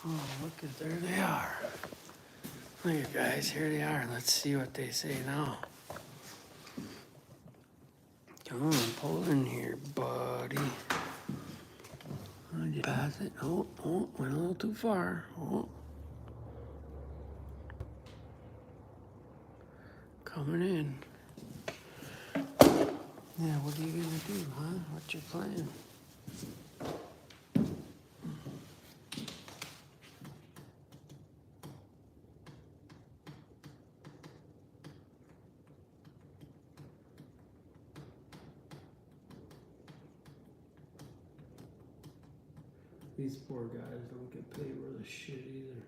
Oh, look at there they are. Look at guys, here they are. Let's see what they say now. Come on, pull in here, buddy. I just pass it. Oh, went a little too far. Oh, coming in. Yeah, what are you gonna do, huh? What's your plan? These poor guys don't get paid worth a shit either.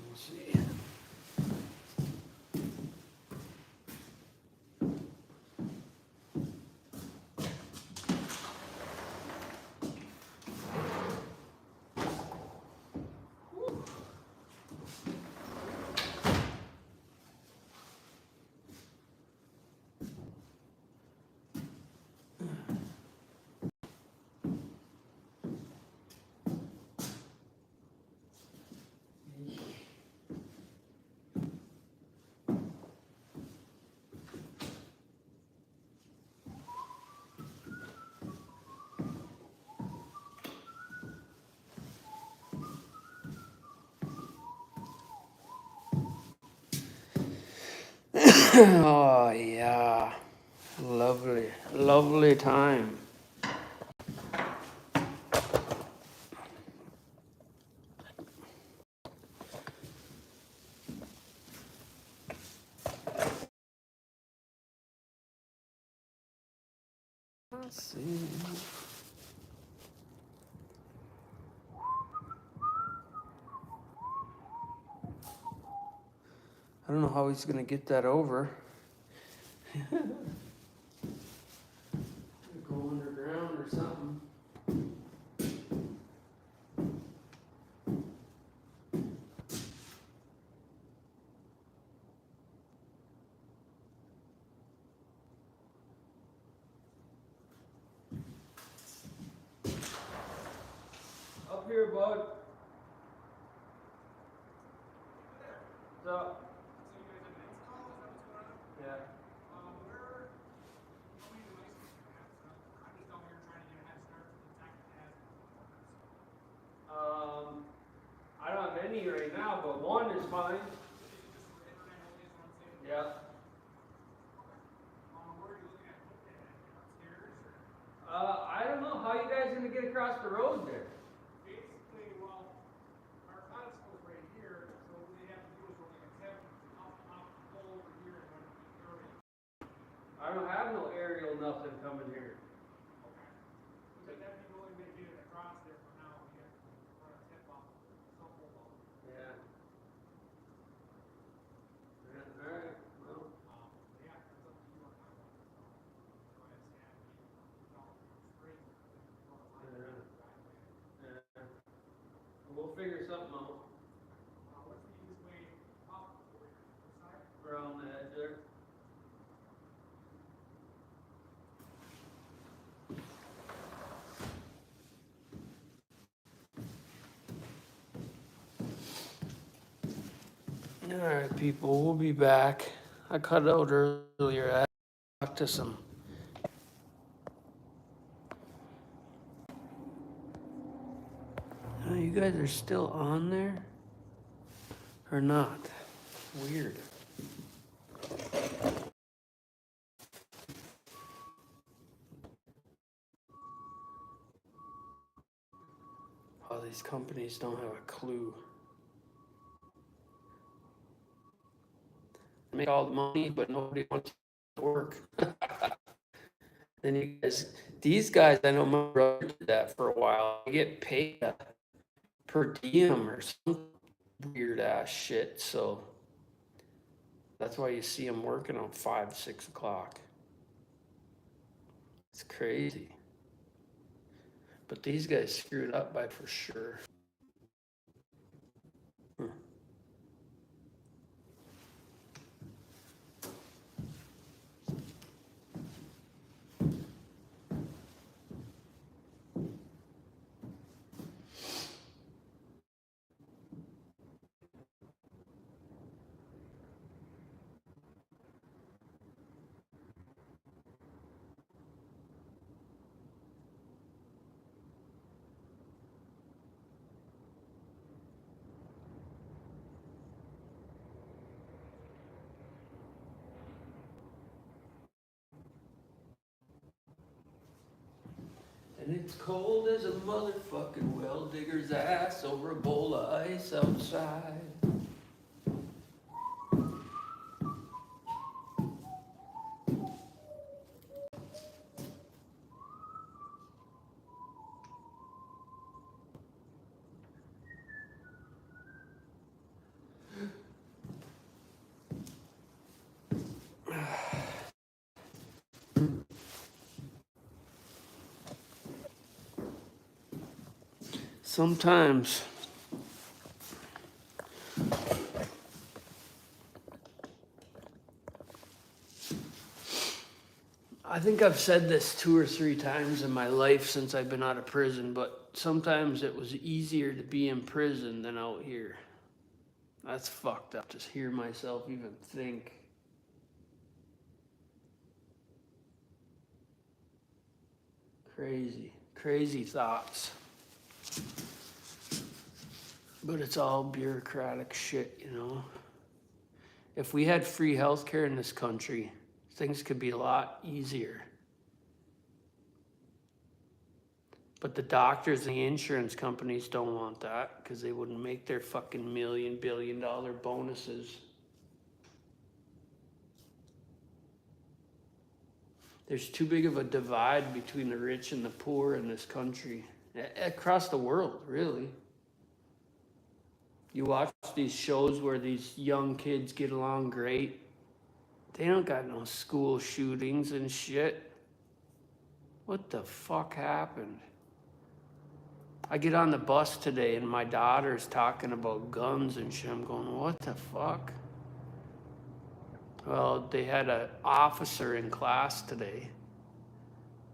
We'll see. Oh yeah, lovely, lovely time. Let's see. I don't know how he's gonna get that over. Go underground or something. Up here, bud. What's up? Yeah. I don't have any right now, but one is fine. Yeah. I don't know how you guys gonna get across the road there. Basically, well, our constable's right here, so what they have to do is we're gonna tap off the pole over here and run the aerial. I don't have no aerial nothing coming here. Okay. But that'd be the only way to get it across there for now. We have to run a tip off some pole off. Yeah. All right. Well. Yeah, that's up to you on that one. So I just have straight. Yeah. We'll figure something out. What's the easiest way up for you? Side? Around the edge there. All right, people, we'll be back. I cut out earlier. I talked to some. Oh, you guys are still on there? Or not? Weird. All these companies don't have a clue. Make all the money, but nobody wants to work. Then you guys, these guys, I know my brother did that for a while. They get paid per diem or some weird ass shit. So that's why you see them working on 5, 6 o'clock. It's crazy. But these guys screwed up by for sure. And it's cold as a motherfucking well digger's ass over a bowl of ice outside. Sometimes I think I've said this 2 or 3 times in my life since I've been out of prison, but sometimes it was easier to be in prison than out here. That's fucked up to hear myself even think. Crazy thoughts. But it's all bureaucratic shit, you know. If we had free healthcare in this country, things could be a lot easier. But the doctors and the insurance companies don't want that because they wouldn't make their fucking $1 billion bonuses. There's too big of a divide between the rich and the poor in this country. Across the world, really. You watch these shows where these young kids get along great. They don't got no school shootings and shit. What the fuck happened? I get on the bus today and my daughter's talking about guns and shit. I'm going, what the fuck? Well, they had an officer in class today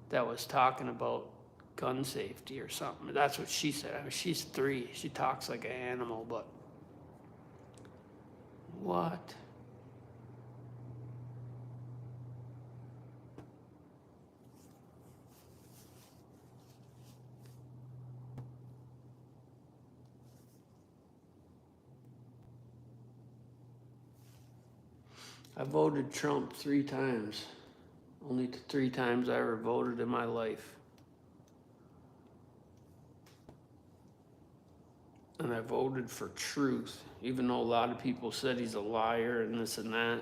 that was talking about gun safety or something. That's what she said. I mean, she's 3. She talks like an animal, but what? I voted Trump 3 times. Only 3 times I ever voted in my life. And I voted for truth, even though a lot of people said he's a liar and this and that.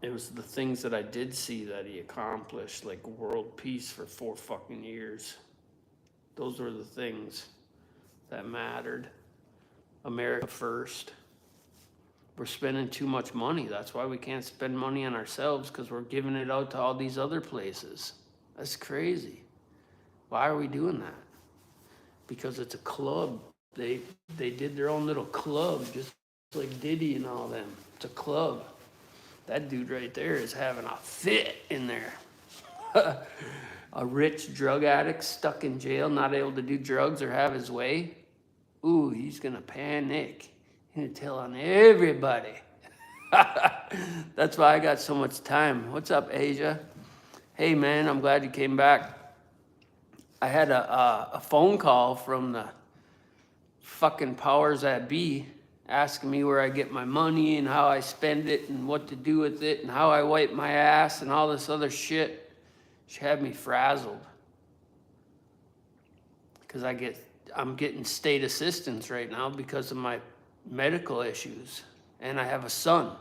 It was the things that I did see that he accomplished, like world peace for 4 fucking years. Those were the things that mattered. America first. We're spending too much money. That's why we can't spend money on ourselves, because we're giving it out to all these other places. That's crazy. Why are we doing that? Because it's a club. They did their own little club, just like Diddy and all them. It's a club. That dude right there is having a fit in there. A rich drug addict stuck in jail, not able to do drugs or have his way. Ooh, he's gonna panic. He's gonna tell on everybody. That's why I got so much time. What's up, Asia? Hey man, I'm glad you came back. I had a phone call from the fucking powers that be asking me where I get my money and how I spend it and what to do with it and how I wipe my ass and all this other shit. She had me frazzled. Because I'm getting state assistance right now because of my medical issues. And I have a son.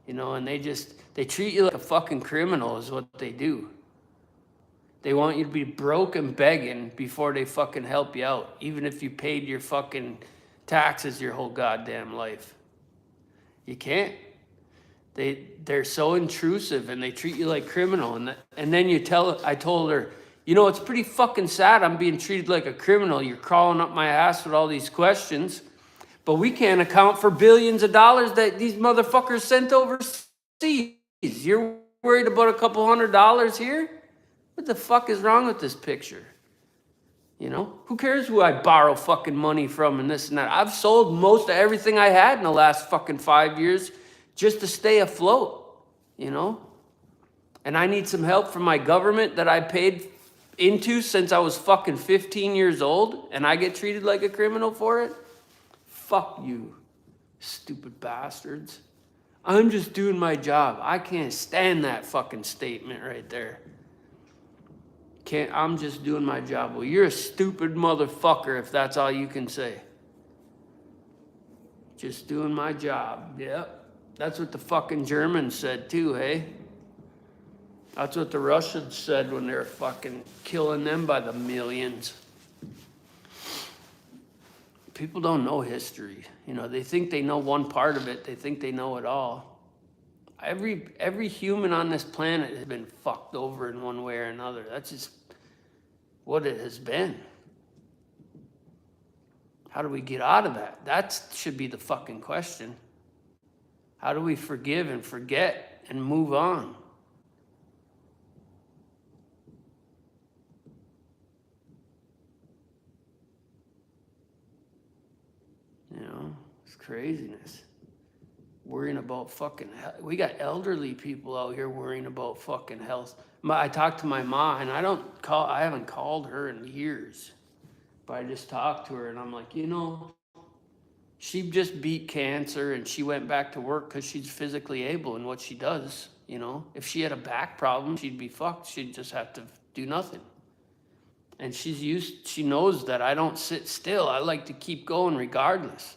You know, and they treat you like a fucking criminal is what they do. They want you to be broke and begging before they fucking help you out, even if you paid your fucking taxes your whole goddamn life. You can't. They're so intrusive and they treat you like criminal. And then I told her, you know, it's pretty fucking sad I'm being treated like a criminal. You're crawling up my ass with all these questions, but we can't account for billions of dollars that these motherfuckers sent overseas. You're worried about a couple $100 here? What the fuck is wrong with this picture? You know, who cares who I borrow fucking money from and this and that? I've sold most of everything I had in the last fucking 5 years just to stay afloat, you know? And I need some help from my government that I paid into since I was fucking 15 years old, and I get treated like a criminal for it? Fuck you, stupid bastards. I'm just doing my job. I can't stand that fucking statement right there. I'm just doing my job. Well, you're a stupid motherfucker if that's all you can say. Just doing my job. Yep. That's what the fucking Germans said too, hey? That's what the Russians said when they were fucking killing them by the millions. People don't know history. You know, they think they know one part of it. They think they know it all. Every human on this planet has been fucked over in one way or another. That's just what it has been. How do we get out of that? That should be the fucking question. How do we forgive and forget and move on? You know, it's craziness. Worrying about fucking health. We got elderly people out here worrying about fucking health. I talked to my mom, and I haven't called her in years. But I just talked to her, and I'm like, you know, she just beat cancer, and she went back to work because she's physically able in what she does. You know, if she had a back problem, she'd be fucked. She'd just have to do nothing. And she knows that I don't sit still. I like to keep going regardless.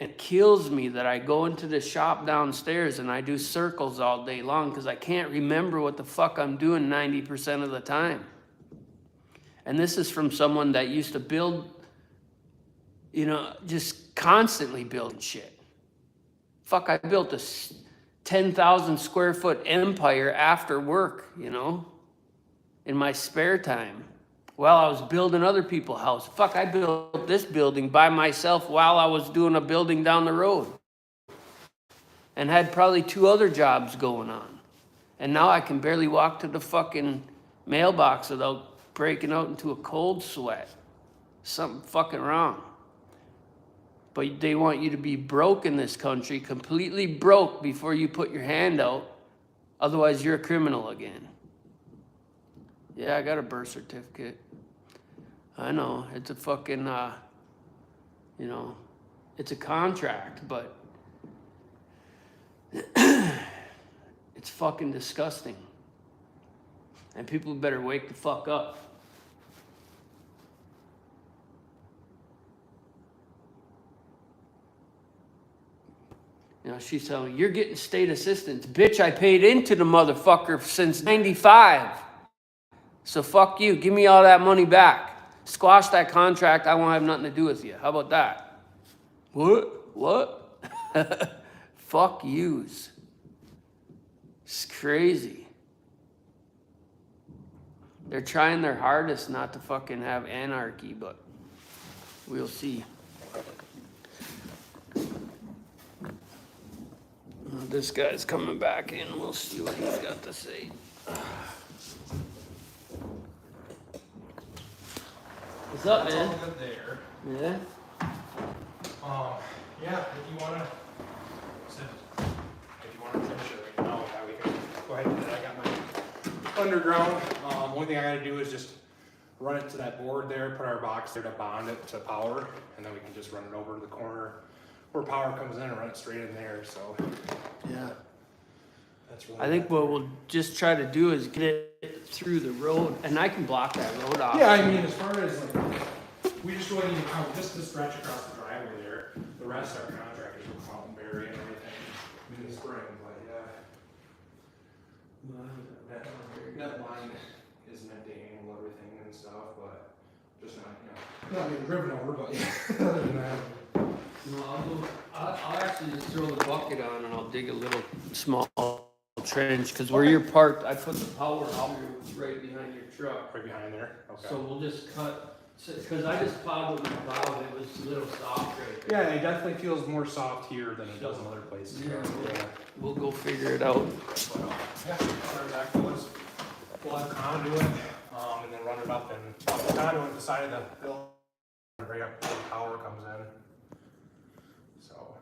It kills me that I go into the shop downstairs and I do circles all day long because I can't remember what the fuck I'm doing 90% of the time. And this is from someone that used to build, you know, just constantly building shit. Fuck, I built a 10,000 square foot empire after work, you know, in my spare time. While I was building other people's houses. Fuck, I built this building by myself while I was doing a building down the road. And had probably 2 other jobs going on. And now I can barely walk to the fucking mailbox without breaking out into a cold sweat. Something fucking wrong. But they want you to be broke in this country, completely broke before you put your hand out. Otherwise, you're a criminal again. Yeah, I got a birth certificate. I know, it's a fucking, you know, it's a contract, but it's fucking disgusting. And people better wake the fuck up. You know, she's telling me, you're getting state assistance. Bitch, I paid into the motherfucker since 95. So fuck you. Give me all that money back. Squash that contract. I won't have nothing to do with you. How about that? What? Fuck yous. It's crazy. They're trying their hardest not to fucking have anarchy, but we'll see. This guy's coming back in. We'll see what he's got to say. What's up, That's man? all good there. Yeah? Yeah, if you wanna finish it right now, yeah, we can go ahead and do that. I got my underground. Only thing I gotta do is just run it to that board there, put our box there to bond it to power, and then we can just run it over to the corner where power comes in and run it straight in there, so. Yeah. That's really I think what we'll just try to do is get it through the road, and I can block that road off. Yeah, I mean, as far as like, we just really need to count just the stretch across the driveway there. The rest our contractors will come out and bury and everything in the spring, but yeah. That line is meant to handle everything and stuff, but just not, you know, not being driven over, but yeah, other than that. No, I'll actually just throw the bucket on and I'll dig a little small trench, because where you're parked, I put the power out right behind your truck. Right behind there, okay. So we'll just cut, because I just plowed with my plow, and it was a little soft right there. Yeah, it definitely feels more soft here than it does in other places. Yeah, we'll go figure it out. But, yeah, our back was, we'll have conduit, and then run it up and conduit at the side of the building, right up where the power comes in. So,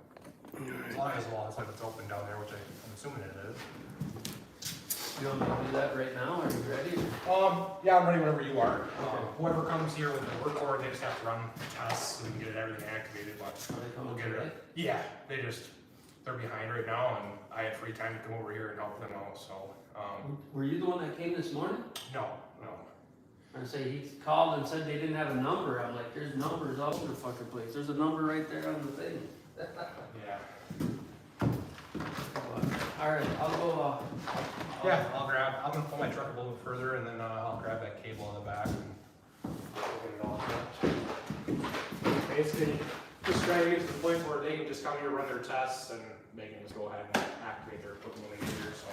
as long as the wall, if it's open down there, which I'm assuming it is. You want me to do that right now? Are you ready? Yeah, I'm ready whenever you are. Whoever comes here with the work order, they just have to run tests so we can get everything activated, but we'll get it. Yeah, they just they're behind right now, and I had free time to come over here and help them out, so, Were you the one that came this morning? no. I say he called and said they didn't have a number. I'm like, there's numbers all over the fucking place. There's a number right there on the thing. Yeah. All right, I'll go. Yeah, I'm gonna pull my truck a little bit further, and then, I'll grab that cable in the back and get it all set. Basically, just trying to get to the point where they can just come here, run their tests, and they can just go ahead and activate their equipment when they get here, so.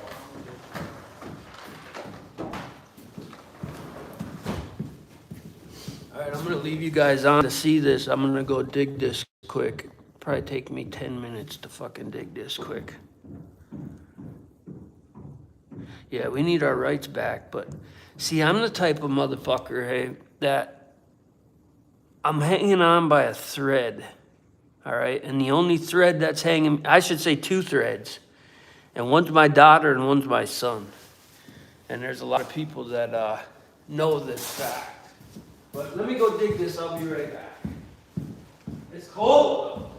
All right, I'm gonna leave you guys on to see this. I'm gonna go dig this quick. Probably take me 10 minutes to fucking dig this quick. Yeah, we need our rights back, but see, I'm the type of motherfucker, hey, that I'm hanging on by a thread, all right? And the only thread that's hanging, I should say 2 threads, and one's my daughter and one's my son. And there's a lot of people that know this fact. But let me go dig this, I'll be right back. It's cold up there.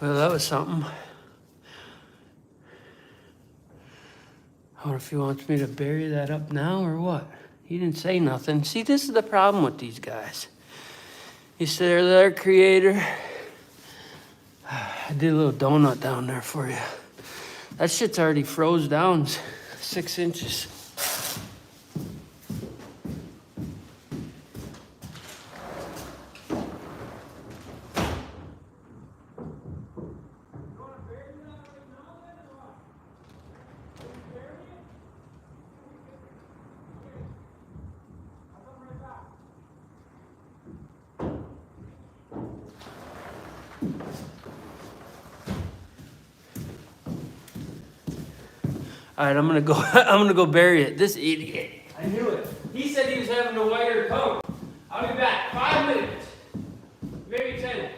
Well, that was something. I wonder if he wants me to bury that up now or what? He didn't say nothing. See, this is the problem with these guys. You say they're their creator. I did a little donut down there for you. That shit's already froze down 6 inches. All right, I'm gonna go. I'm gonna go bury it. This idiot. I knew it. He said he was having to wire coat. I'll be back. 5 minutes. Maybe 10.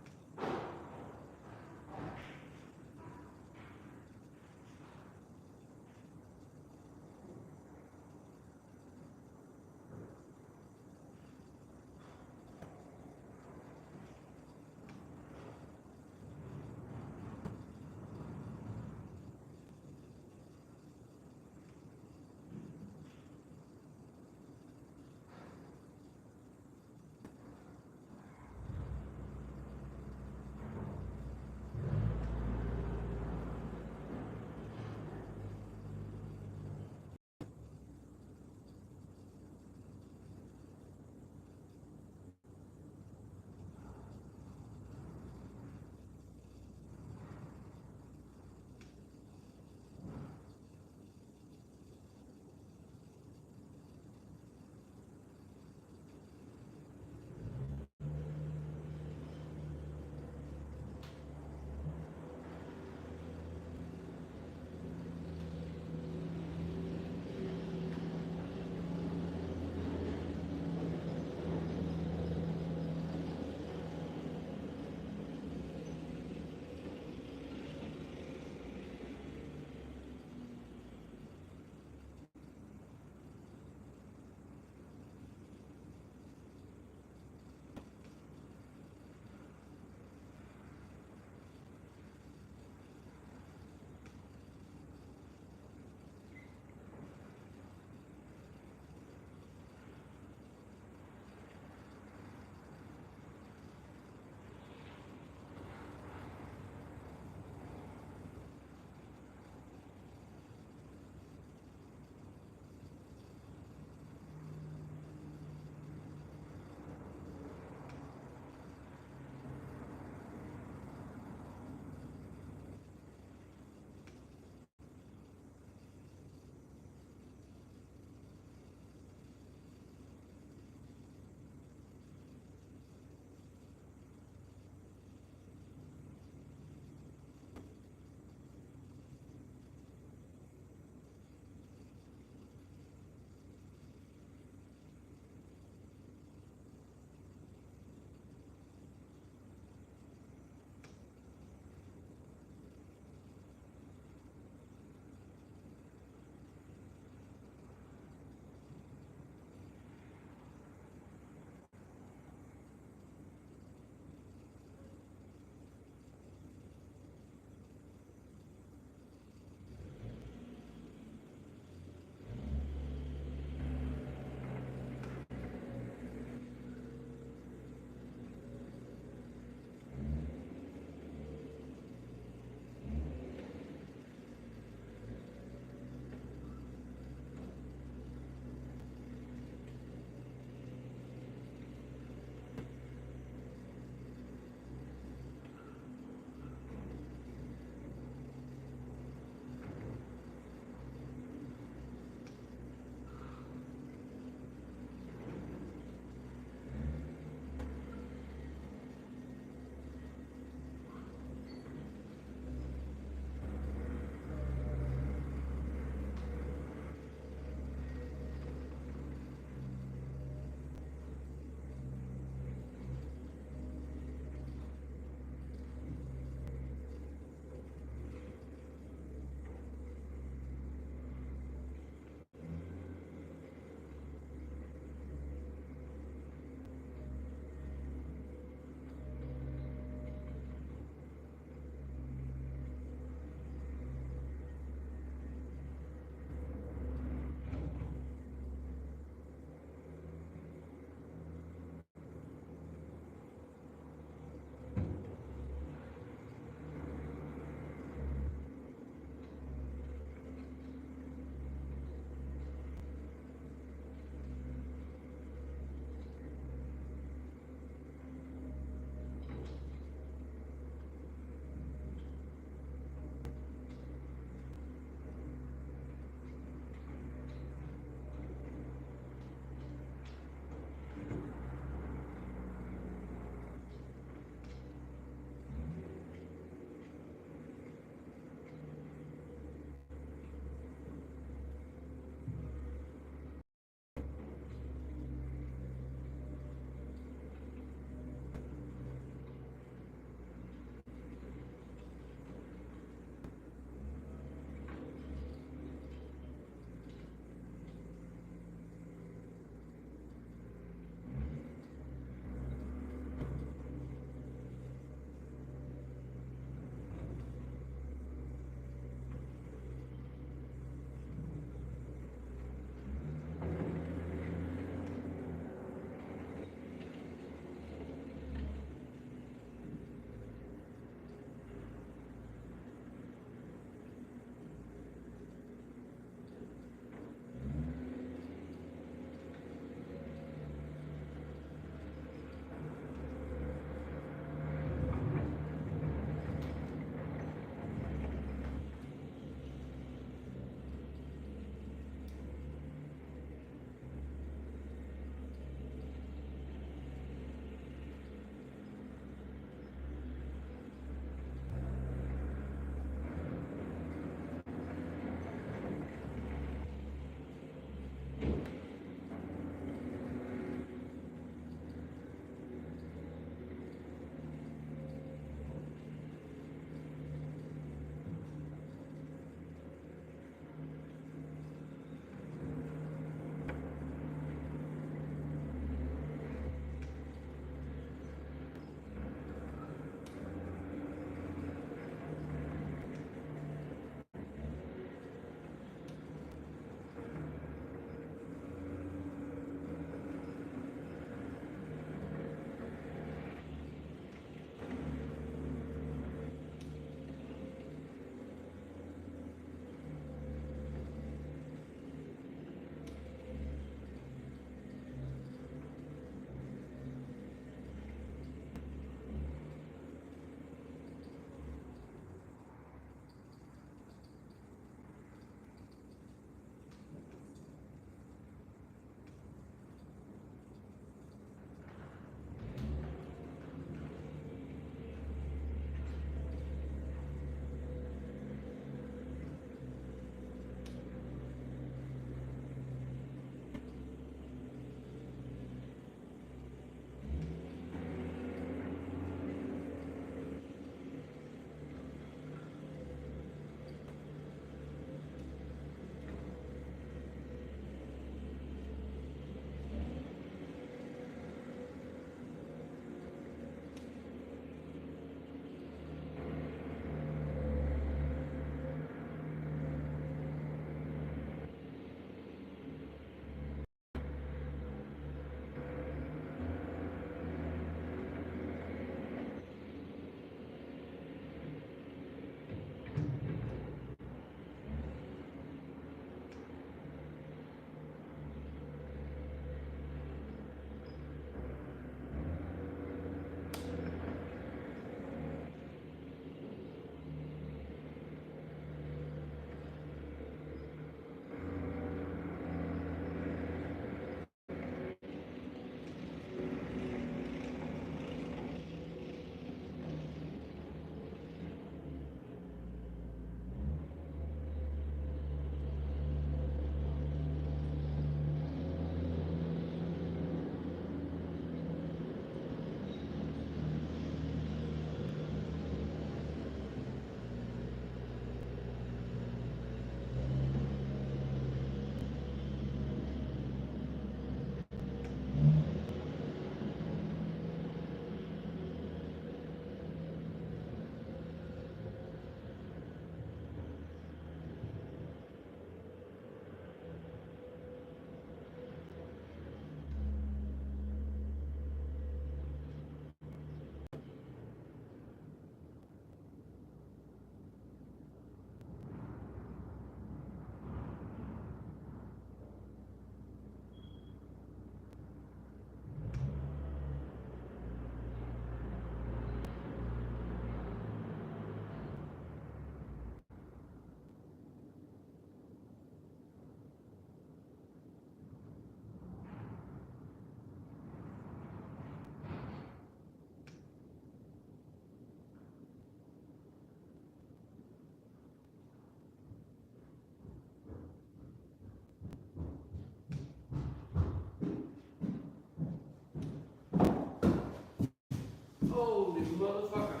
Holy motherfucker.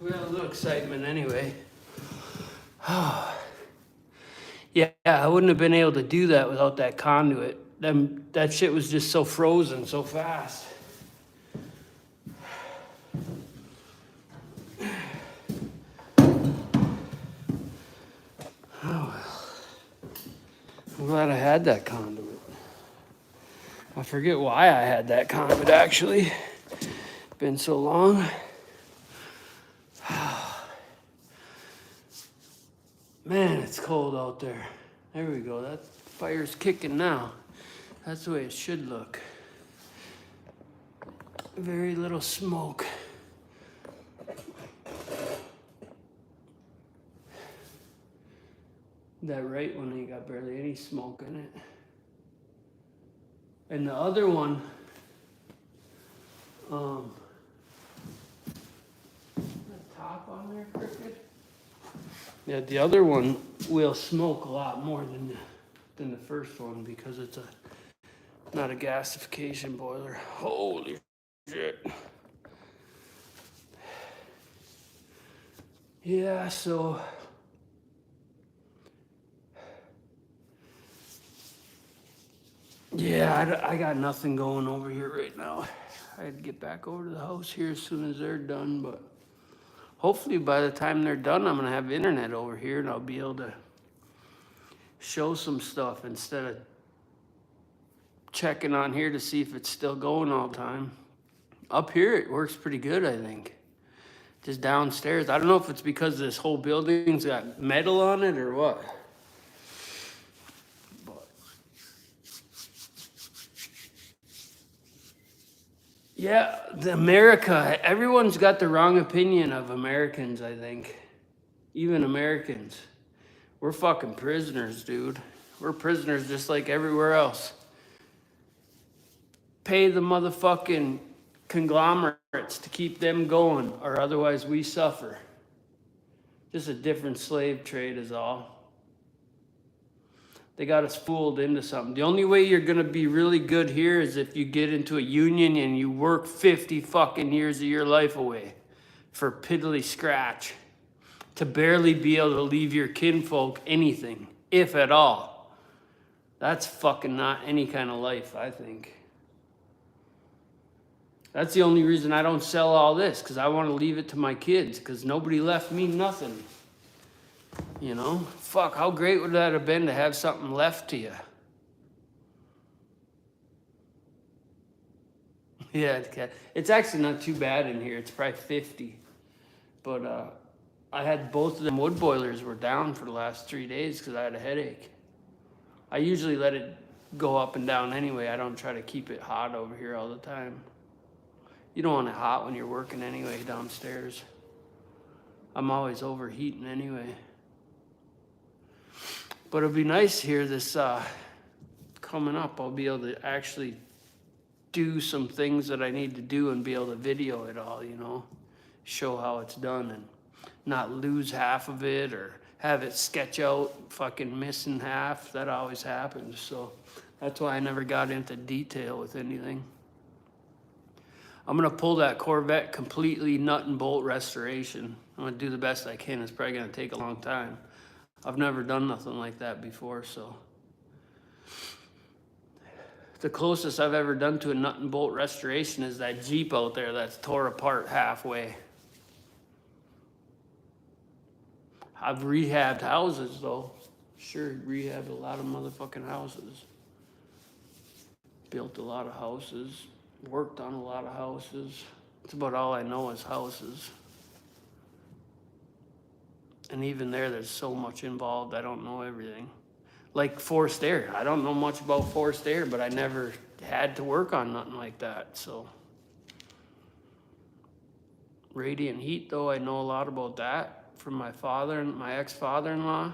We had a little excitement anyway. Yeah, I wouldn't have been able to do that without that conduit. That shit was just so frozen so fast. I'm glad I had that conduit. I forget why I had that conduit actually. Been so long. Man, it's cold out there. There we go. That fire's kicking now. That's the way it should look. Very little smoke. That right one ain't got barely any smoke in it. And the other one, the top on there crooked. Yeah, the other one will smoke a lot more than the first one because it's not a gasification boiler. Holy shit. Yeah, so yeah, I got nothing going over here right now. I had to get back over to the house here as soon as they're done, but hopefully by the time they're done, I'm gonna have internet over here and I'll be able to show some stuff instead of checking on here to see if it's still going all the time. Up here, it works pretty good, I think. Just downstairs, I don't know if it's because this whole building's got metal on it or what. But yeah, everyone's got the wrong opinion of Americans, I think. Even Americans. We're fucking prisoners, dude. We're prisoners just like everywhere else. Pay the motherfucking conglomerates to keep them going, or otherwise we suffer. Just a different slave trade is all. They got us fooled into something. The only way you're gonna be really good here is if you get into a union and you work 50 fucking years of your life away for piddly scratch to barely be able to leave your kinfolk anything, if at all. That's fucking not any kind of life, I think. That's the only reason I don't sell all this, because I want to leave it to my kids, because nobody left me nothing. You know? Fuck, how great would that have been to have something left to you? Yeah, it's actually not too bad in here. It's probably 50. But I had both of them wood boilers were down for the last 3 days because I had a headache. I usually let it go up and down anyway. I don't try to keep it hot over here all the time. You don't want it hot when you're working anyway downstairs. I'm always overheating anyway. But it'll be nice here this coming up. I'll be able to actually do some things that I need to do and be able to video it all, you know, show how it's done and not lose half of it or have it sketch out fucking missing half. That always happens. So that's why I never got into detail with anything. I'm gonna pull that Corvette completely nut and bolt restoration. I'm gonna do the best I can. It's probably gonna take a long time. I've never done nothing like that before, so. The closest I've ever done to a nut and bolt restoration is that Jeep out there that's tore apart halfway. I've rehabbed houses though. Sure, rehabbed a lot of motherfucking houses. Built a lot of houses. Worked on a lot of houses. That's about all I know is houses. And even there's so much involved, I don't know everything. Like forced air. I don't know much about forced air, but I never had to work on nothing like that, so. Radiant heat though, I know a lot about that from my father and my ex-father-in-law.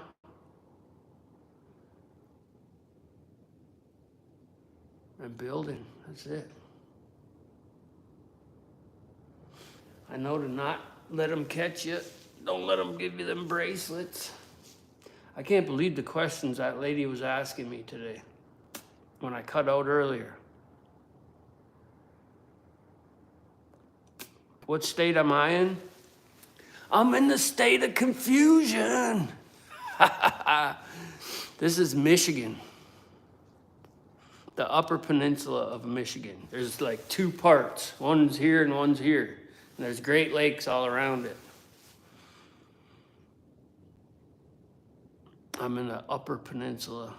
And building, that's it. I know to not let them catch you. Don't let them give you them bracelets. I can't believe the questions that lady was asking me today when I cut out earlier. What state am I in? I'm in the state of confusion. This is Michigan. The Upper Peninsula of Michigan. There's like two parts. One's here and one's here. And there's Great Lakes all around it. I'm in the Upper Peninsula.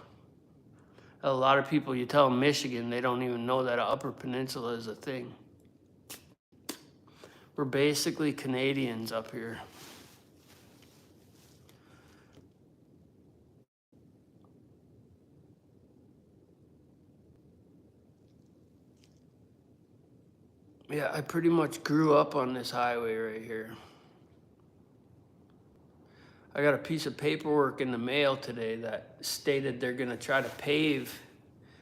A lot of people, you tell them Michigan, they don't even know that an Upper Peninsula is a thing. We're basically Canadians up here. Yeah, I pretty much grew up on this highway right here. I got a piece of paperwork in the mail today that stated they're gonna try to pave.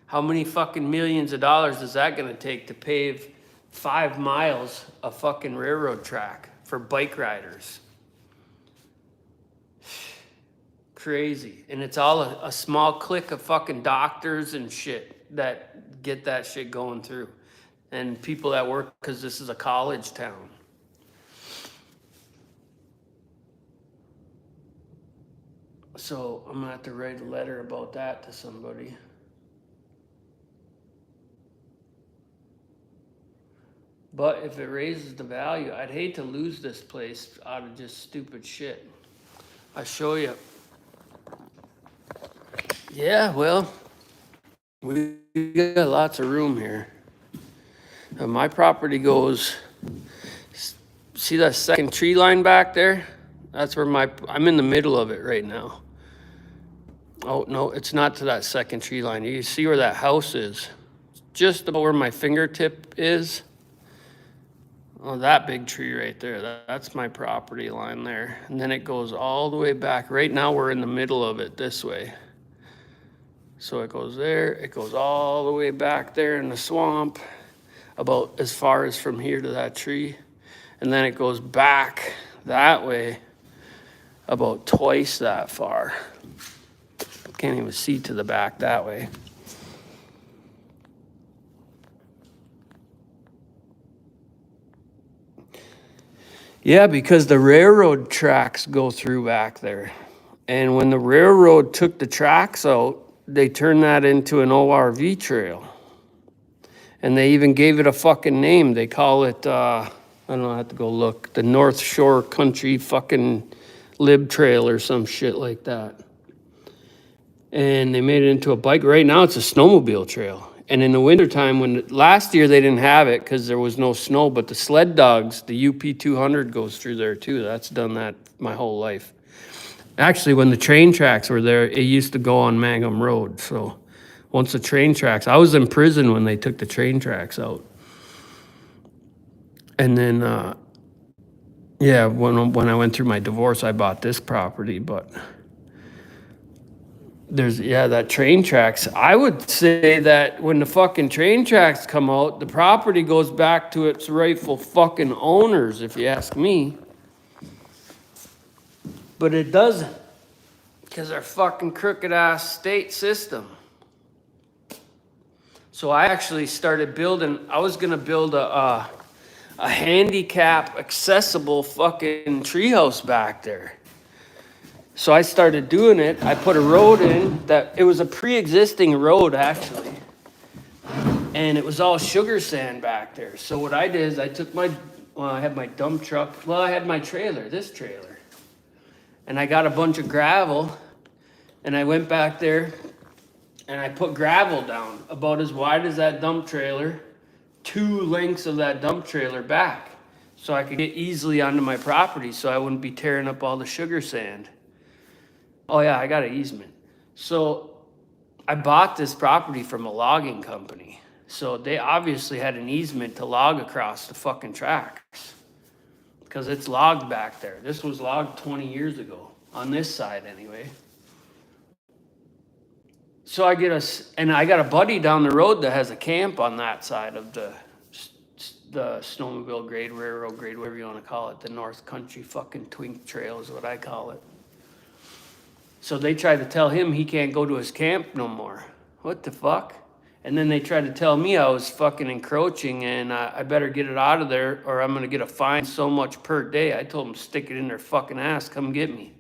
How many fucking millions of dollars is that gonna take to pave 5 miles of fucking railroad track for bike riders? Crazy. And it's all a small clique of fucking doctors and shit that get that shit going through. And people that work, because this is a college town. So I'm gonna have to write a letter about that to somebody. But if it raises the value, I'd hate to lose this place out of just stupid shit. I'll show you. Yeah, well, we got lots of room here. My property goes, see that second tree line back there? That's where I'm in the middle of it right now. Oh, no, it's not to that second tree line. You see where that house is? Just about where my fingertip is. Oh, that big tree right there, that's my property line there. And then it goes all the way back. Right now we're in the middle of it this way. So it goes there, it goes all the way back there in the swamp, about as far as from here to that tree. And then it goes back that way about twice that far. Can't even see to the back that way. Yeah, because the railroad tracks go through back there. And when the railroad took the tracks out, they turned that into an ORV trail. And they even gave it a fucking name. They call it, I don't know, I have to go look, the North Shore Country fucking Lib Trail or some shit like that. And they made it into a bike. Right now it's a snowmobile trail. And in the wintertime, last year they didn't have it because there was no snow, but the sled dogs, the UP 200 goes through there too. That's done that my whole life. Actually, when the train tracks were there, it used to go on Mangum Road. So once the train tracks, I was in prison when they took the train tracks out. And then, yeah, when I went through my divorce, I bought this property, but there's, yeah, that train tracks. I would say that when the fucking train tracks come out, the property goes back to its rightful fucking owners, if you ask me. But it doesn't, because our fucking crooked ass state system. So I actually started building, I was gonna build a handicap accessible fucking treehouse back there. So I started doing it. I put a road in that, it was a pre-existing road actually. And it was all sugar sand back there. So what I did is I took I had my dump truck. Well, I had my trailer, this trailer. And I got a bunch of gravel and I went back there and I put gravel down about as wide as that dump trailer, 2 lengths of that dump trailer back. So I could get easily onto my property so I wouldn't be tearing up all the sugar sand. Oh yeah, I got an easement. So I bought this property from a logging company. So they obviously had an easement to log across the fucking tracks. Because it's logged back there. This was logged 20 years ago. On this side anyway. So I got a buddy down the road that has a camp on that side of the snowmobile grade, railroad grade, whatever you want to call it. The North Country fucking Twink Trail is what I call it. So they tried to tell him he can't go to his camp no more. What the fuck? And then they tried to tell me I was fucking encroaching and I better get it out of there or I'm going to get a fine so much per day. I told them, stick it in their fucking ass, come get me.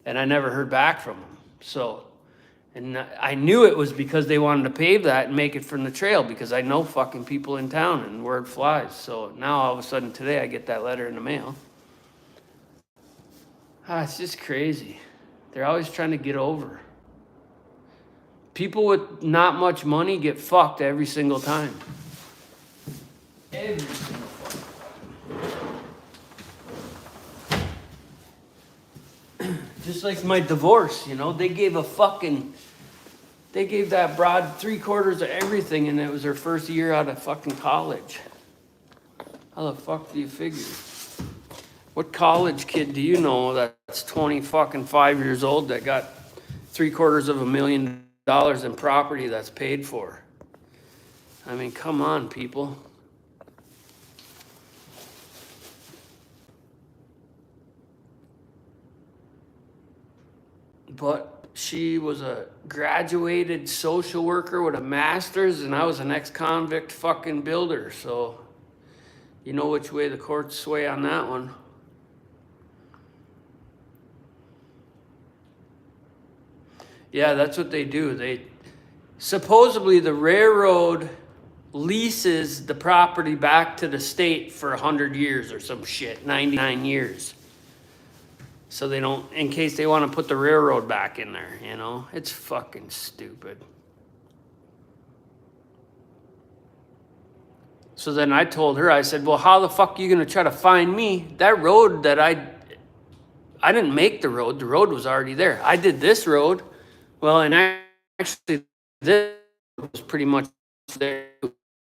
And I never heard back from them. So, and I knew it was because they wanted to pave that and make it from the trail because I know fucking people in town and word flies. So now all of a sudden today I get that letter in the mail. It's just crazy. They're always trying to get over. People with not much money get fucked every single time. Every single fucking. Just like my divorce, you know, they gave that broad 3/4 of everything and it was her first year out of fucking college. How the fuck do you figure? What college kid do you know that's 25 years old that got $750,000 in property that's paid for? I mean, come on, people. But she was a graduated social worker with a master's, and I was an ex-convict fucking builder, so you know which way the courts sway on that one. Yeah, that's what they do. They supposedly the railroad leases the property back to the state for 100 years or some shit, 99 years. So they don't, in case they want to put the railroad back in there, you know? It's fucking stupid. So then I told her, I said, well, how the fuck are you going to try to find me? That road that I didn't make the road was already there. I did this road. Well, and actually this was pretty much there.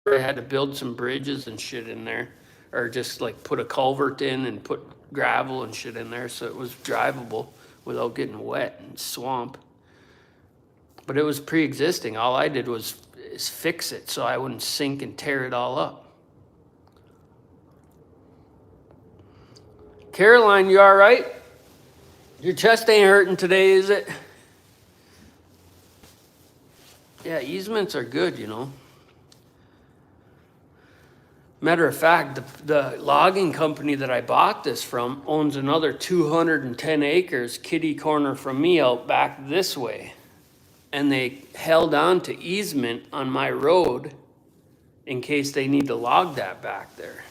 I had to build some bridges and shit in there, or just like put a culvert in and put gravel and shit in there so it was drivable without getting wet and swamp. But it was pre-existing. All I did was fix it so I wouldn't sink and tear it all up. Caroline, you all right? Your chest ain't hurting today, is it? Yeah, easements are good, you know. Matter of fact, the logging company that I bought this from owns another 210 acres kitty corner from me out back this way. And they held on to easement on my road in case they need to log that back there.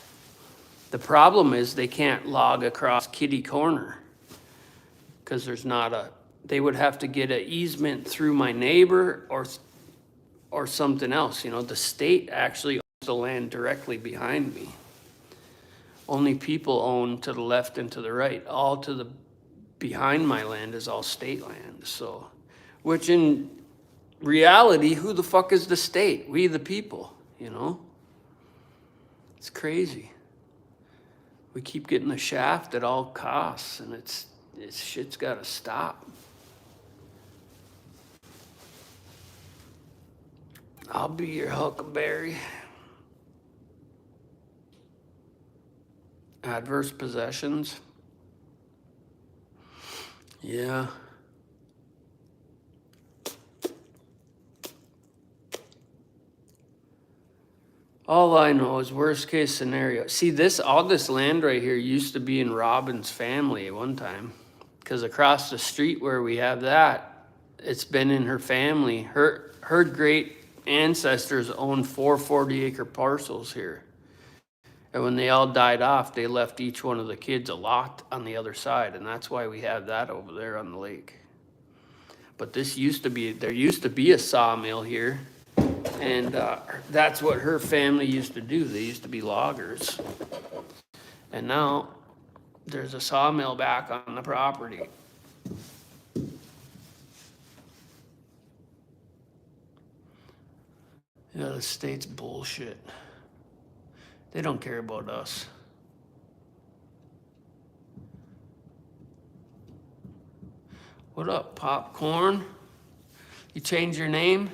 The problem is they can't log across kitty corner because there's not they would have to get an easement through my neighbor or something else. You know, the state actually owns the land directly behind me. Only people own to the left and to the right. All to the behind my land is all state land. So, which in reality, who the fuck is the state? We the people, you know? It's crazy. We keep getting the shaft at all costs, and it's shit's gotta stop. I'll be your huckleberry. Adverse possessions. Yeah. All I know is worst case scenario. See, all this land right here used to be in Robin's family at one time. Because across the street where we have that, it's been in her family. Her great ancestors owned 4 40-acre parcels here. And when they all died off, they left each one of the kids a lot on the other side. And that's why we have that over there on the lake. But there used to be a sawmill here. And that's what her family used to do. They used to be loggers. And now there's a sawmill back on the property. Yeah, the state's bullshit. They don't care about us. What up, Popcorn? You changed your name?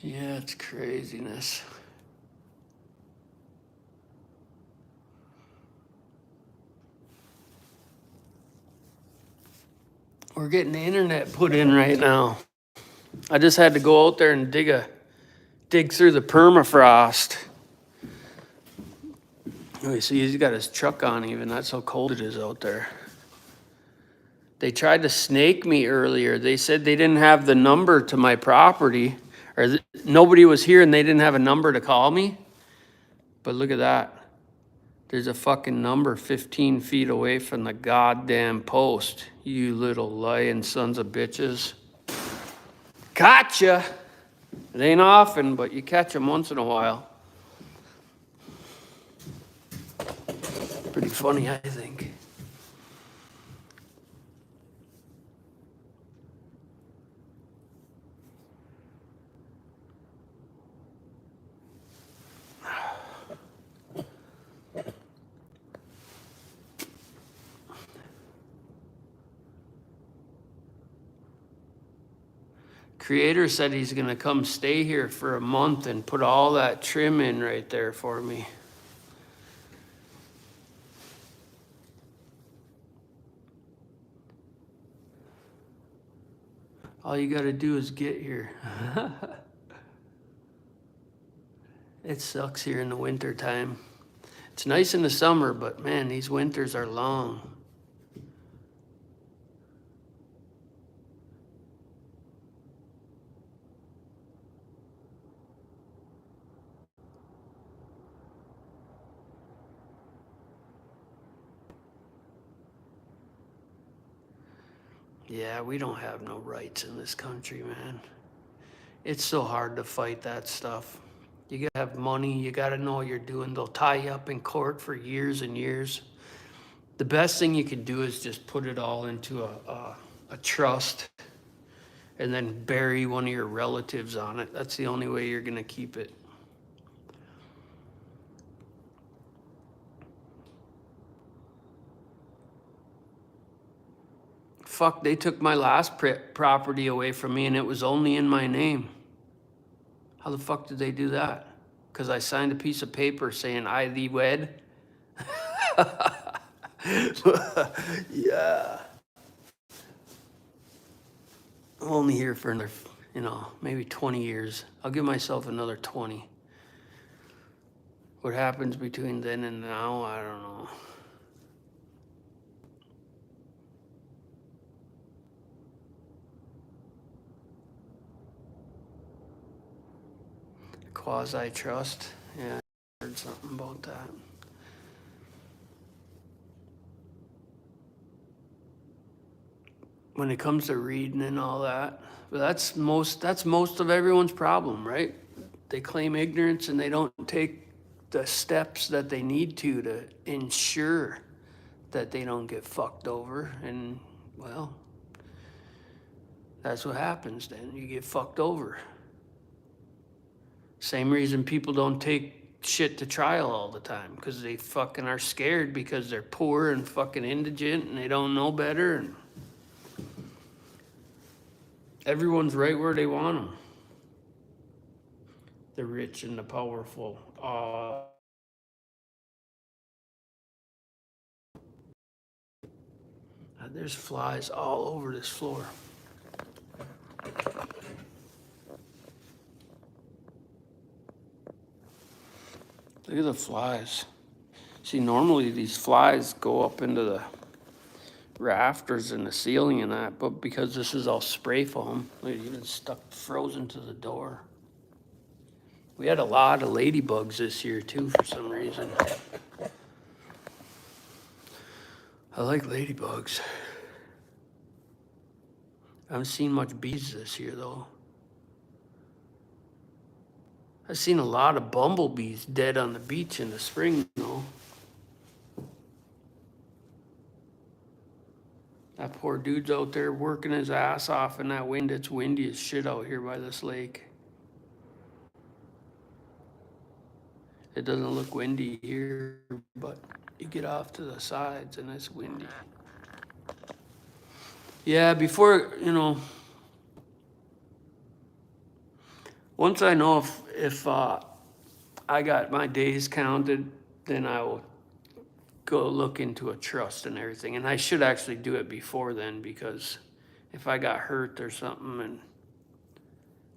Yeah, it's craziness. We're getting the internet put in right now. I just had to go out there and dig through the permafrost. Oh, you see, he's got his truck on even. That's how cold it is out there. They tried to snake me earlier. They said they didn't have the number to my property, or nobody was here and they didn't have a number to call me. But look at that. There's a fucking number 15 feet away from the goddamn post. You little lying sons of bitches. Gotcha. It ain't often, but you catch them once in a while. Pretty funny, I think. Creator said he's gonna come stay here for a month and put all that trim in right there for me. All you gotta do is get here. It sucks here in the winter time. It's nice in the summer, but man, these winters are long. Yeah, we don't have no rights in this country, man. It's so hard to fight that stuff. You gotta have money, you gotta know what you're doing. They'll tie you up in court for years and years. The best thing you can do is just put it all into a trust and then bury one of your relatives on it. That's the only way you're gonna keep it. Fuck, they took my last property away from me and it was only in my name. How the fuck did they do that? Because I signed a piece of paper saying I thee wed. Yeah. I'm only here for another, maybe 20 years. I'll give myself another 20. What happens between then and now, I don't know. Quasi-trust. Yeah, I heard something about that. When it comes to reading and all that, but that's most of everyone's problem, right? They claim ignorance and they don't take the steps that they need to ensure that they don't get fucked over. And well, that's what happens then. You get fucked over. Same reason people don't take shit to trial all the time, because they fucking are scared because they're poor and fucking indigent and they don't know better. And everyone's right where they want them. The rich and the powerful. There's flies all over this floor. Look at the flies. See, normally these flies go up into the rafters and the ceiling and that, but because this is all spray foam, look, even stuck frozen to the door. We had a lot of ladybugs this year too for some reason. I like ladybugs. I haven't seen much bees this year though. I've seen a lot of bumblebees dead on the beach in the spring though. That poor dude's out there working his ass off in that wind. It's windy as shit out here by this lake. It doesn't look windy here, but you get off to the sides and it's windy. Yeah, before, Once I know if I got my days counted, then I will go look into a trust and everything. And I should actually do it before then, because if I got hurt or something, and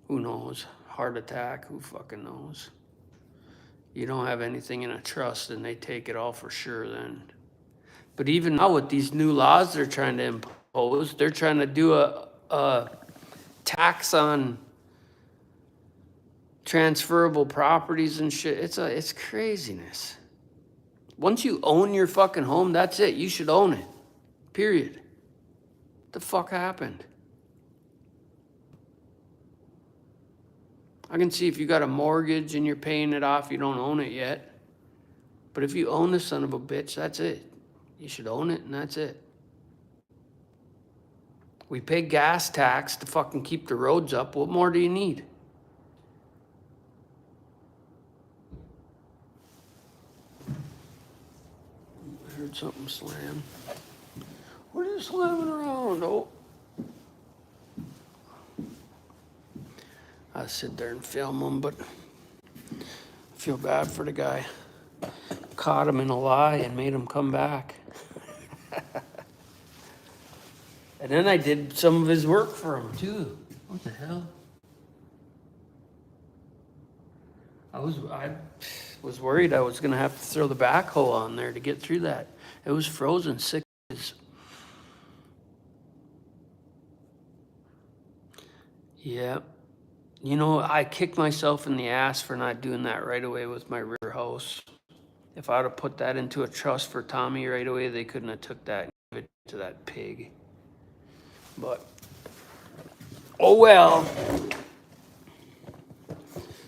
who knows, heart attack, who fucking knows? You don't have anything in a trust and they take it all for sure then. But even now with these new laws they're trying to impose, they're trying to do a tax on transferable properties and shit. It's craziness. Once you own your fucking home, that's it. You should own it. Period. What the fuck happened? I can see if you got a mortgage and you're paying it off, you don't own it yet. But if you own the son of a bitch, that's it. You should own it and that's it. We pay gas tax to fucking keep the roads up. What more do you need? I heard something slam. What are you slamming around? Oh. I sit there and film him, but I feel bad for the guy. Caught him in a lie and made him come back. And then I did some of his work for him too. What the hell? I was worried I was gonna have to throw the backhoe on there to get through that. It was frozen 6 inches. Yeah. You know, I kicked myself in the ass for not doing that right away with my rear house. If I would have put that into a trust for Tommy right away, they couldn't have took that and give it to that pig. But, oh well.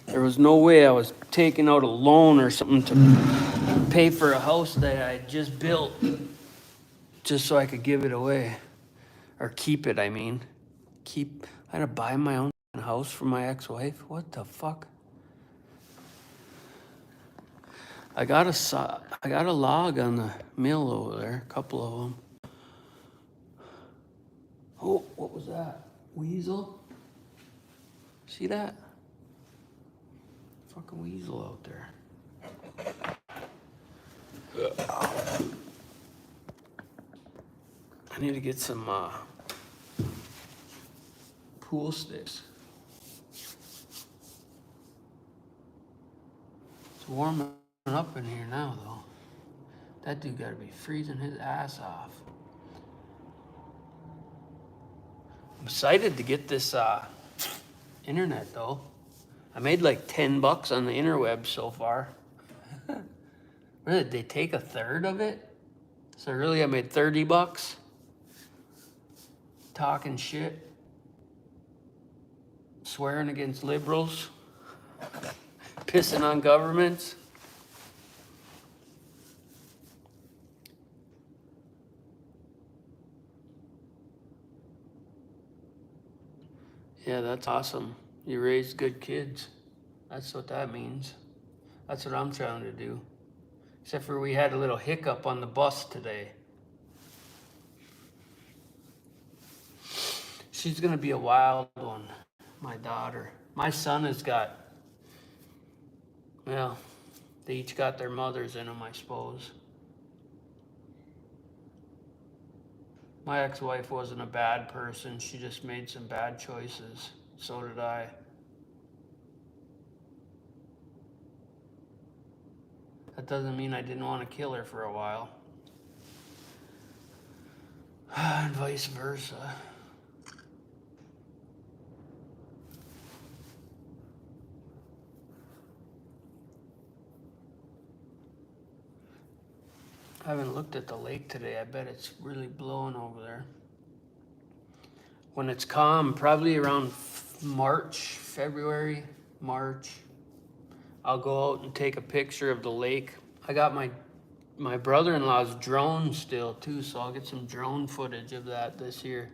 There was no way I was taking out a loan or something to pay for a house that I had just built just so I could give it away. Or keep it, I mean. I had to buy my own house from my ex-wife. What the fuck? I got a log on the mill over there, a couple of them. Oh, what was that? Weasel? See that? Fucking weasel out there. I need to get some pool sticks. It's warming up in here now, though. That dude gotta be freezing his ass off. I'm excited to get this internet, though. I made like $10 on the interweb so far. Really, did they take a third of it? So really, I made $30 talking shit, swearing against liberals, pissing on governments. Yeah, that's awesome. You raised good kids. That's what that means. That's what I'm trying to do. Except for we had a little hiccup on the bus today. She's gonna be a wild one, my daughter. My son has got, well, they each got their mothers in them, I suppose. My ex-wife wasn't a bad person. She just made some bad choices. So did I. That doesn't mean I didn't want to kill her for a while. And vice versa. I haven't looked at the lake today. I bet it's really blowing over there. When it's calm, probably around February, March, I'll go out and take a picture of the lake. I got my brother-in-law's drone still too, so I'll get some drone footage of that this year.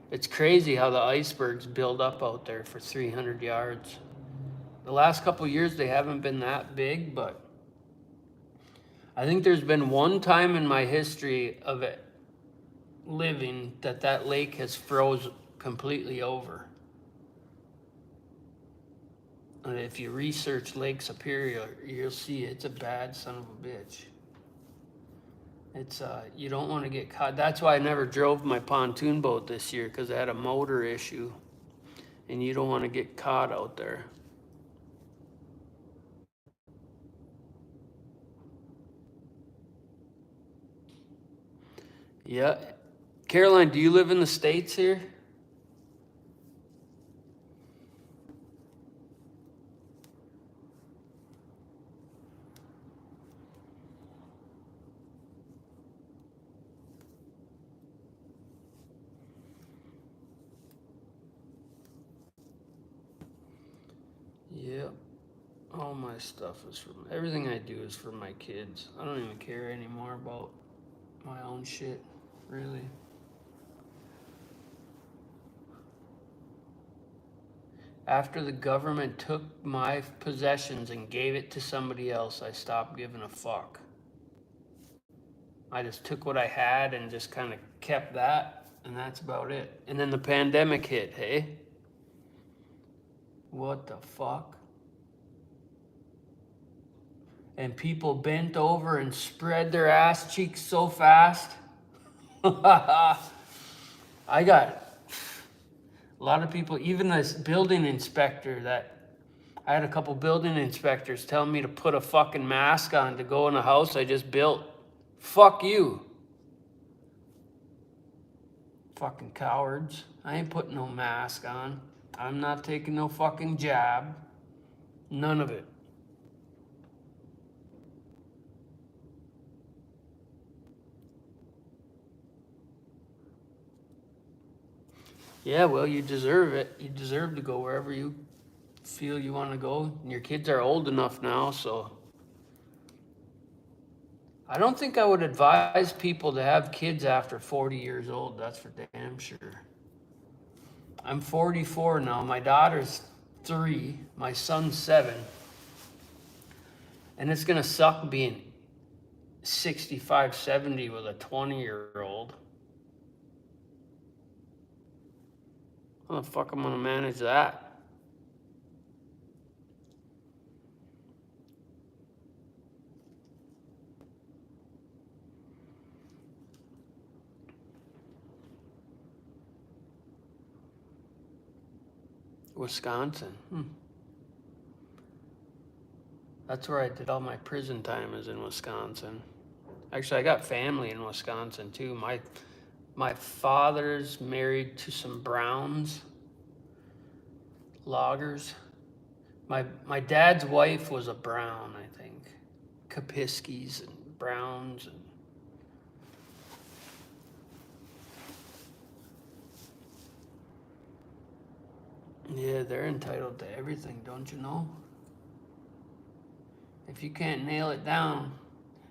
It's crazy how the icebergs build up out there for 300 yards. The last couple of years they haven't been that big, but I think there's been one time in my history of it living that lake has froze completely over. And if you research Lake Superior, you'll see it's a bad son of a bitch. It's you don't want to get caught. That's why I never drove my pontoon boat this year, because I had a motor issue, and you don't want to get caught out there. Yeah. Caroline, do you live in the States here? Yep. All my stuff is from, everything I do is for my kids. I don't even care anymore about my own shit, really. After the government took my possessions and gave it to somebody else, I stopped giving a fuck. I just took what I had and just kind of kept that, and that's about it. And then the pandemic hit, hey? What the fuck? And people bent over and spread their ass cheeks so fast. I got a lot of people, even this building inspector I had a couple building inspectors telling me to put a fucking mask on to go in a house I just built. Fuck you. Fucking cowards. I ain't putting no mask on. I'm not taking no fucking jab. None of it. Yeah, well, you deserve it. You deserve to go wherever you feel you want to go. And your kids are old enough now, so. I don't think I would advise people to have kids after 40 years old. That's for damn sure. I'm 44 now. My daughter's 3. My son's 7. And it's going to suck being 65, 70 with a 20-year-old. How the fuck am I going to manage that? Wisconsin. That's where I did all my prison time, is in Wisconsin. Actually, I got family in Wisconsin too. My father's married to some Browns loggers. My dad's wife was a Brown, I think. Kapiskis and Browns. Yeah, they're entitled to everything, don't you know? If you can't nail it down,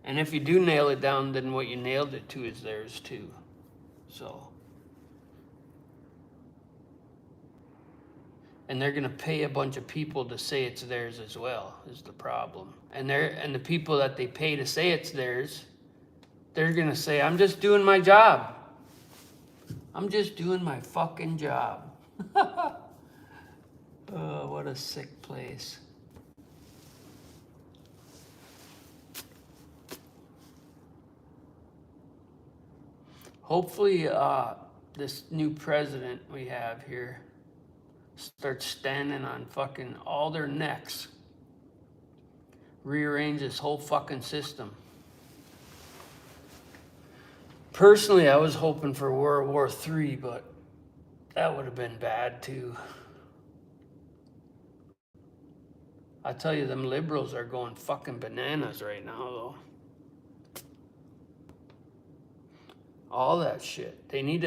and if you do nail it down, then what you nailed it to is theirs too. So. And they're gonna pay a bunch of people to say it's theirs as well, is the problem. And the people that they pay to say it's theirs, they're gonna say, I'm just doing my job. I'm just doing my fucking job. Oh, what a sick place. Hopefully, this new president we have here starts standing on fucking all their necks. Rearrange this whole fucking system. Personally, I was hoping for World War III, but that would have been bad too. I tell you, them liberals are going fucking bananas right now, though. All that shit. We need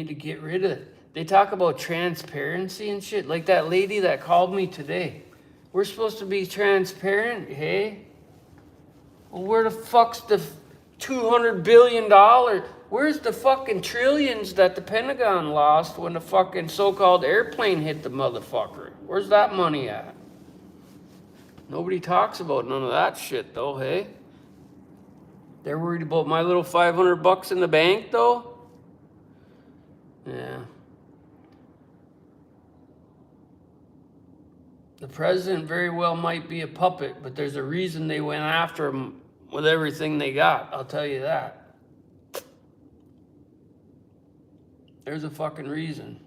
to get rid of it. They talk about transparency and shit. Like that lady that called me today. We're supposed to be transparent, hey? Well, where the fuck's the $200 billion? Where's the fucking trillions that the Pentagon lost when the fucking so-called airplane hit the motherfucker? Where's that money at? Nobody talks about none of that shit, though, hey? They're worried about my little $500 in the bank, though? Yeah. The president very well might be a puppet, but there's a reason they went after him with everything they got. I'll tell you that. There's a fucking reason.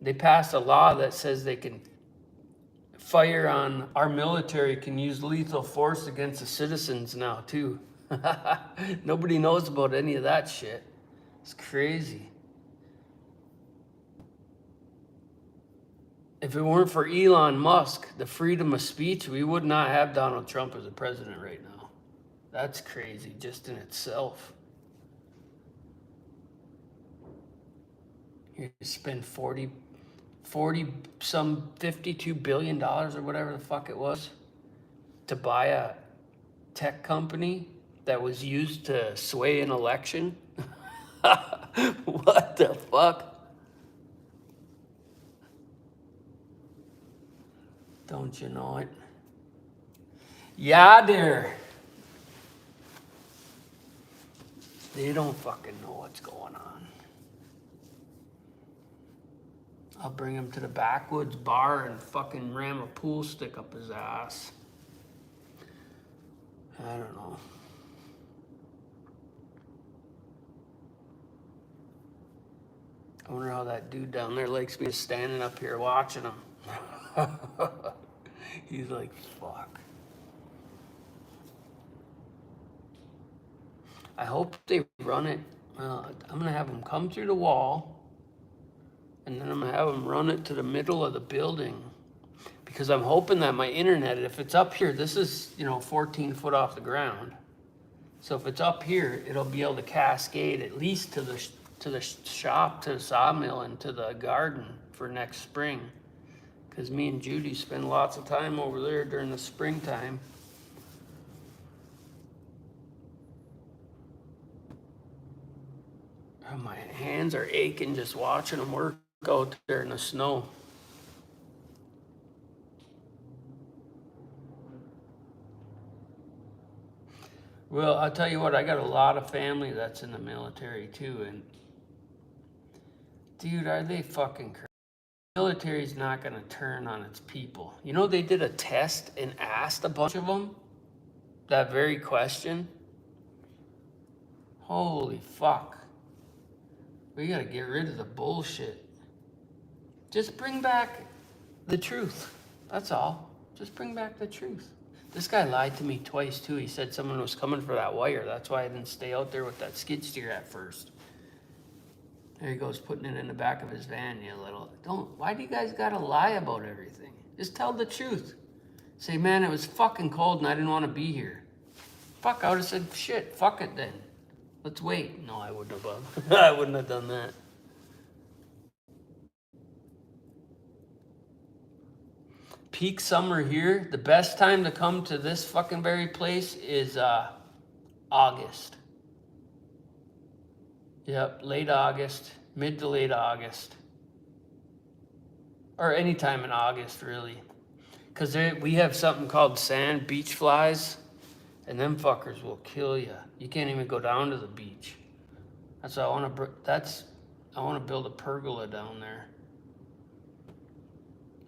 They passed a law that says they can fire on our military, can use lethal force against the citizens now too. Nobody knows about any of that shit. It's crazy. If it weren't for Elon Musk, the freedom of speech, we would not have Donald Trump as a president right now. That's crazy just in itself. You spend 52 billion dollars or whatever the fuck it was to buy a tech company that was used to sway an election. What the fuck? Don't you know it? Yeah, dear. They don't fucking know what's going on. I'll bring him to the backwoods bar and fucking ram a pool stick up his ass. I don't know. I wonder how that dude down there likes me standing up here watching him. He's like, fuck. I hope they run it. I'm going to have them come through the wall, and then I'm going to have them run it to the middle of the building. Because I'm hoping that my internet, if it's up here, this is, 14 foot off the ground. So if it's up here, it'll be able to cascade at least to the shop, to the sawmill, and to the garden for next spring. Because me and Judy spend lots of time over there during the springtime. Oh, my hands are aching just watching them work out there in the snow. Well, I'll tell you what, I got a lot of family that's in the military too, and dude, are they fucking crazy? The military's not going to turn on its people. They did a test and asked a bunch of them that very question. Holy fuck. We got to get rid of the bullshit. Just bring back the truth. That's all. Just bring back the truth. This guy lied to me twice too. He said someone was coming for that wire. That's why I didn't stay out there with that skid steer at first. There he goes, putting it in the back of his van, you little. Why do you guys gotta lie about everything? Just tell the truth. Say, man, it was fucking cold and I didn't want to be here. Fuck, I would have said, shit, fuck it then. Let's wait. No, I wouldn't have. I wouldn't have done that. Peak summer here. The best time to come to this fucking very place is August. Yep, late August, mid to late August. Or anytime in August, really. Because we have something called sand beach flies, and them fuckers will kill you. You can't even go down to the beach. That's why I want to build a pergola down there.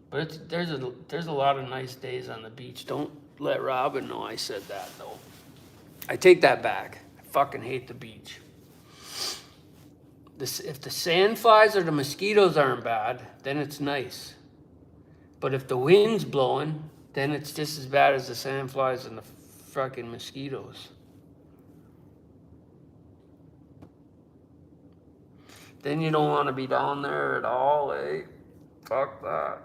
But there's a lot of nice days on the beach. Don't let Robin know I said that, though. I take that back. I fucking hate the beach. If the sand flies or the mosquitoes aren't bad, then it's nice. But if the wind's blowing, then it's just as bad as the sand flies and the fucking mosquitoes. Then you don't want to be down there at all, eh? Fuck that.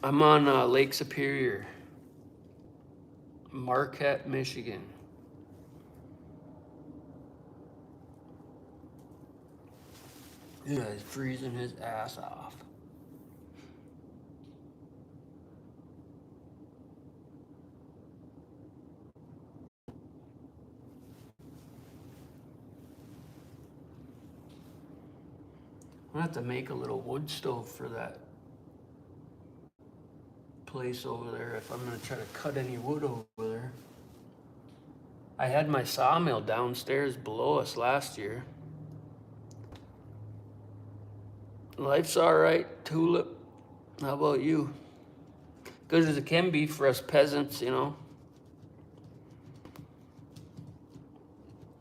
I'm on Lake Superior, Marquette, Michigan. Yeah, he's freezing his ass off. I'm gonna have to make a little wood stove for that place over there if I'm gonna try to cut any wood over there. I had my sawmill downstairs below us last year. Life's all right, Tulip. How about you? Good as it can be for us peasants, you know.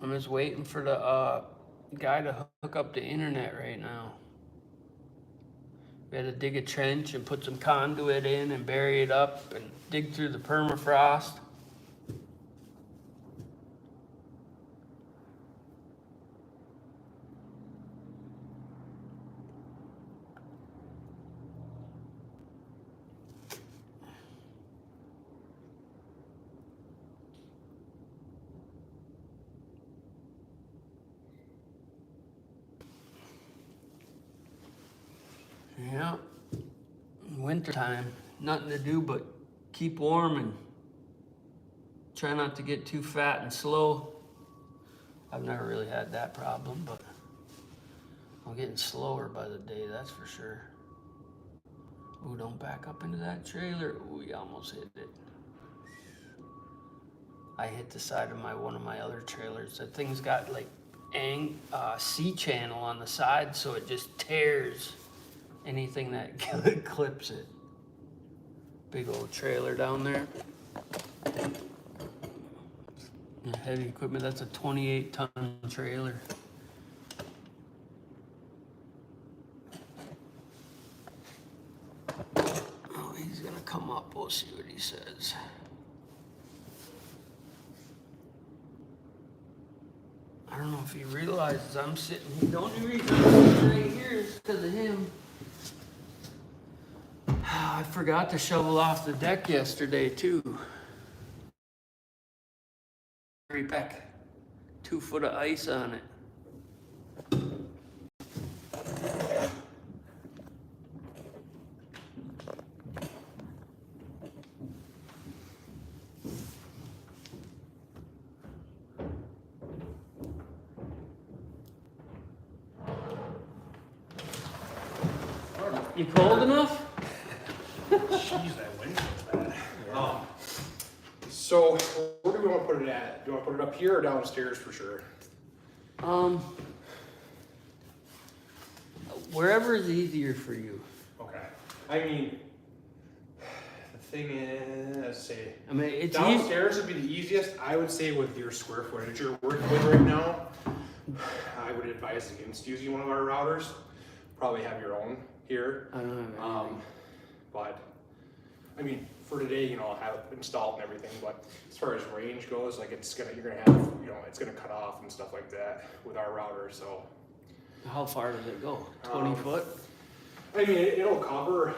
I'm just waiting for the guy to hook up the internet right now. We had to dig a trench and put some conduit in and bury it up and dig through the permafrost. Yeah, winter time, nothing to do but keep warm and try not to get too fat and slow. I've never really had that problem, but I'm getting slower by the day, that's for sure. Ooh, don't back up into that trailer. Ooh, you almost hit it. I hit the side of one of my other trailers. That thing's got like C-channel on the side, so it just tears anything that clips it. Big old trailer down there. Heavy equipment, that's a 28-ton trailer. Oh, he's gonna come up, we'll see what he says. I don't know if he realizes I'm sitting here. The only reason I'm sitting right here is because of him. I forgot to shovel off the deck yesterday, too. Back 2 foot of ice on it. You cold enough? Jeez, that wind feels bad. So where do we want to put it at? Do you want to put it up here or downstairs for sure? Wherever is easier for you. Okay. I mean, the thing is, say, I mean, it's downstairs would be the easiest. I would say with your square footage you're working with right now, I would advise against using one of our routers. Probably have your own here. I don't have anything. But I mean, for today, you know, I'll have it installed and everything. But as far as range goes, like you're gonna have, you know, it's gonna cut off and stuff like that with our router. So. How far does it go? 20 foot? I mean, it'll cover.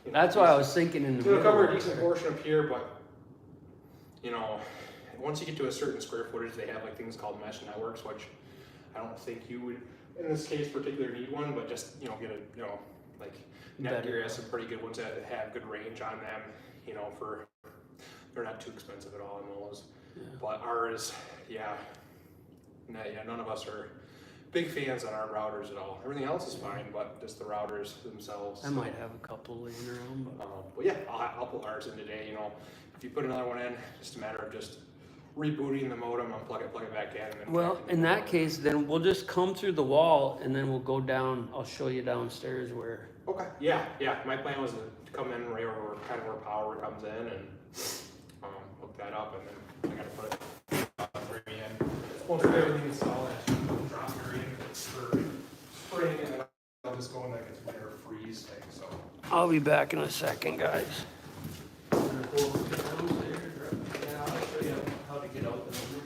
You know, That's why I was thinking in the it'll middle. cover a decent portion up here, but you know, once you get to a certain square footage, they have like things called mesh networks, which I don't think you would, in this case, particularly need one, but just you know, get a you know, like Netgear has some pretty good ones that have good range on them. You know, they're not too expensive at all in those. Yeah. But ours, none of us are big fans on our routers at all. Everything else is fine, but just the routers themselves. I might have a couple laying around, but yeah, I'll put ours in today. You know, if you put another one in, just a matter of just rebooting the modem, unplug it, plug it back in. And then well, in that case, then we'll just come through the wall and then we'll go down. I'll show you downstairs where. Okay. Yeah. My plan was to come in right where where power comes in and hook that up, and then I got to put it bring in. Once everything installed, drop your in for spraying it, and I'll just go in like it's winter freeze thing. So I'll be back in a second, guys. yeah, I'll show you how to get out the number.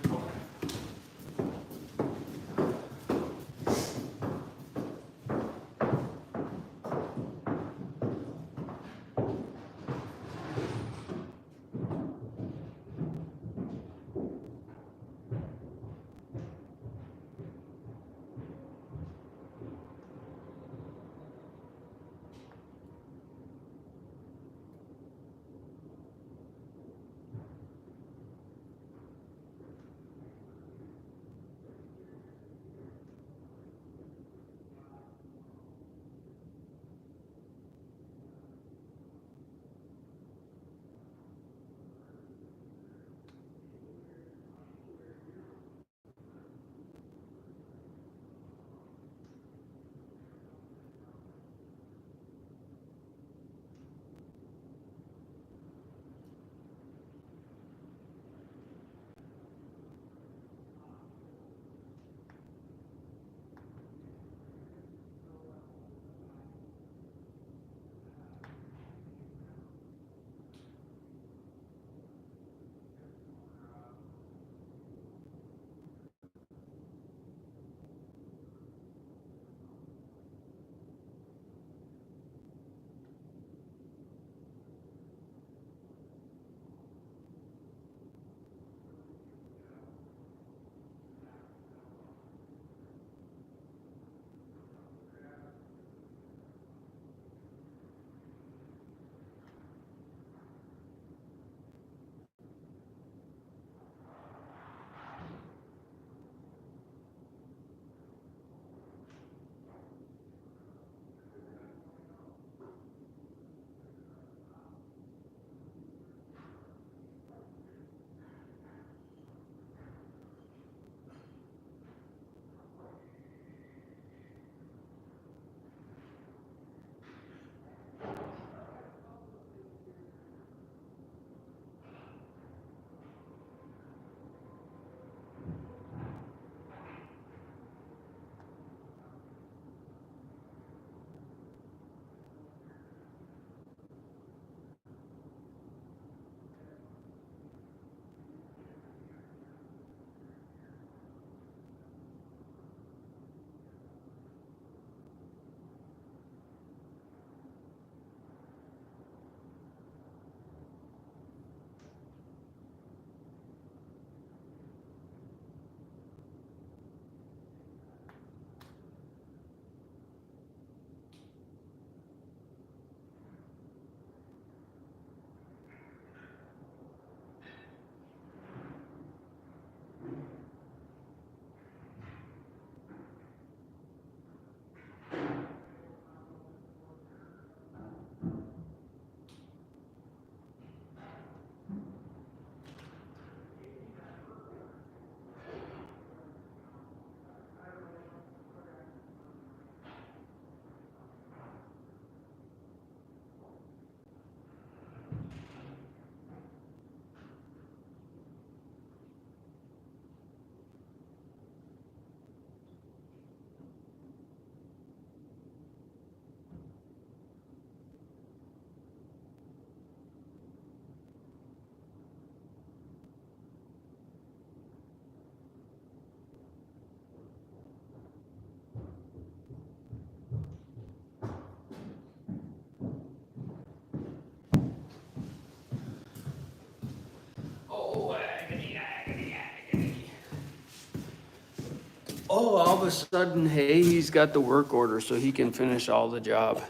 Oh, all of a sudden, hey, he's got the work order so he can finish all the job.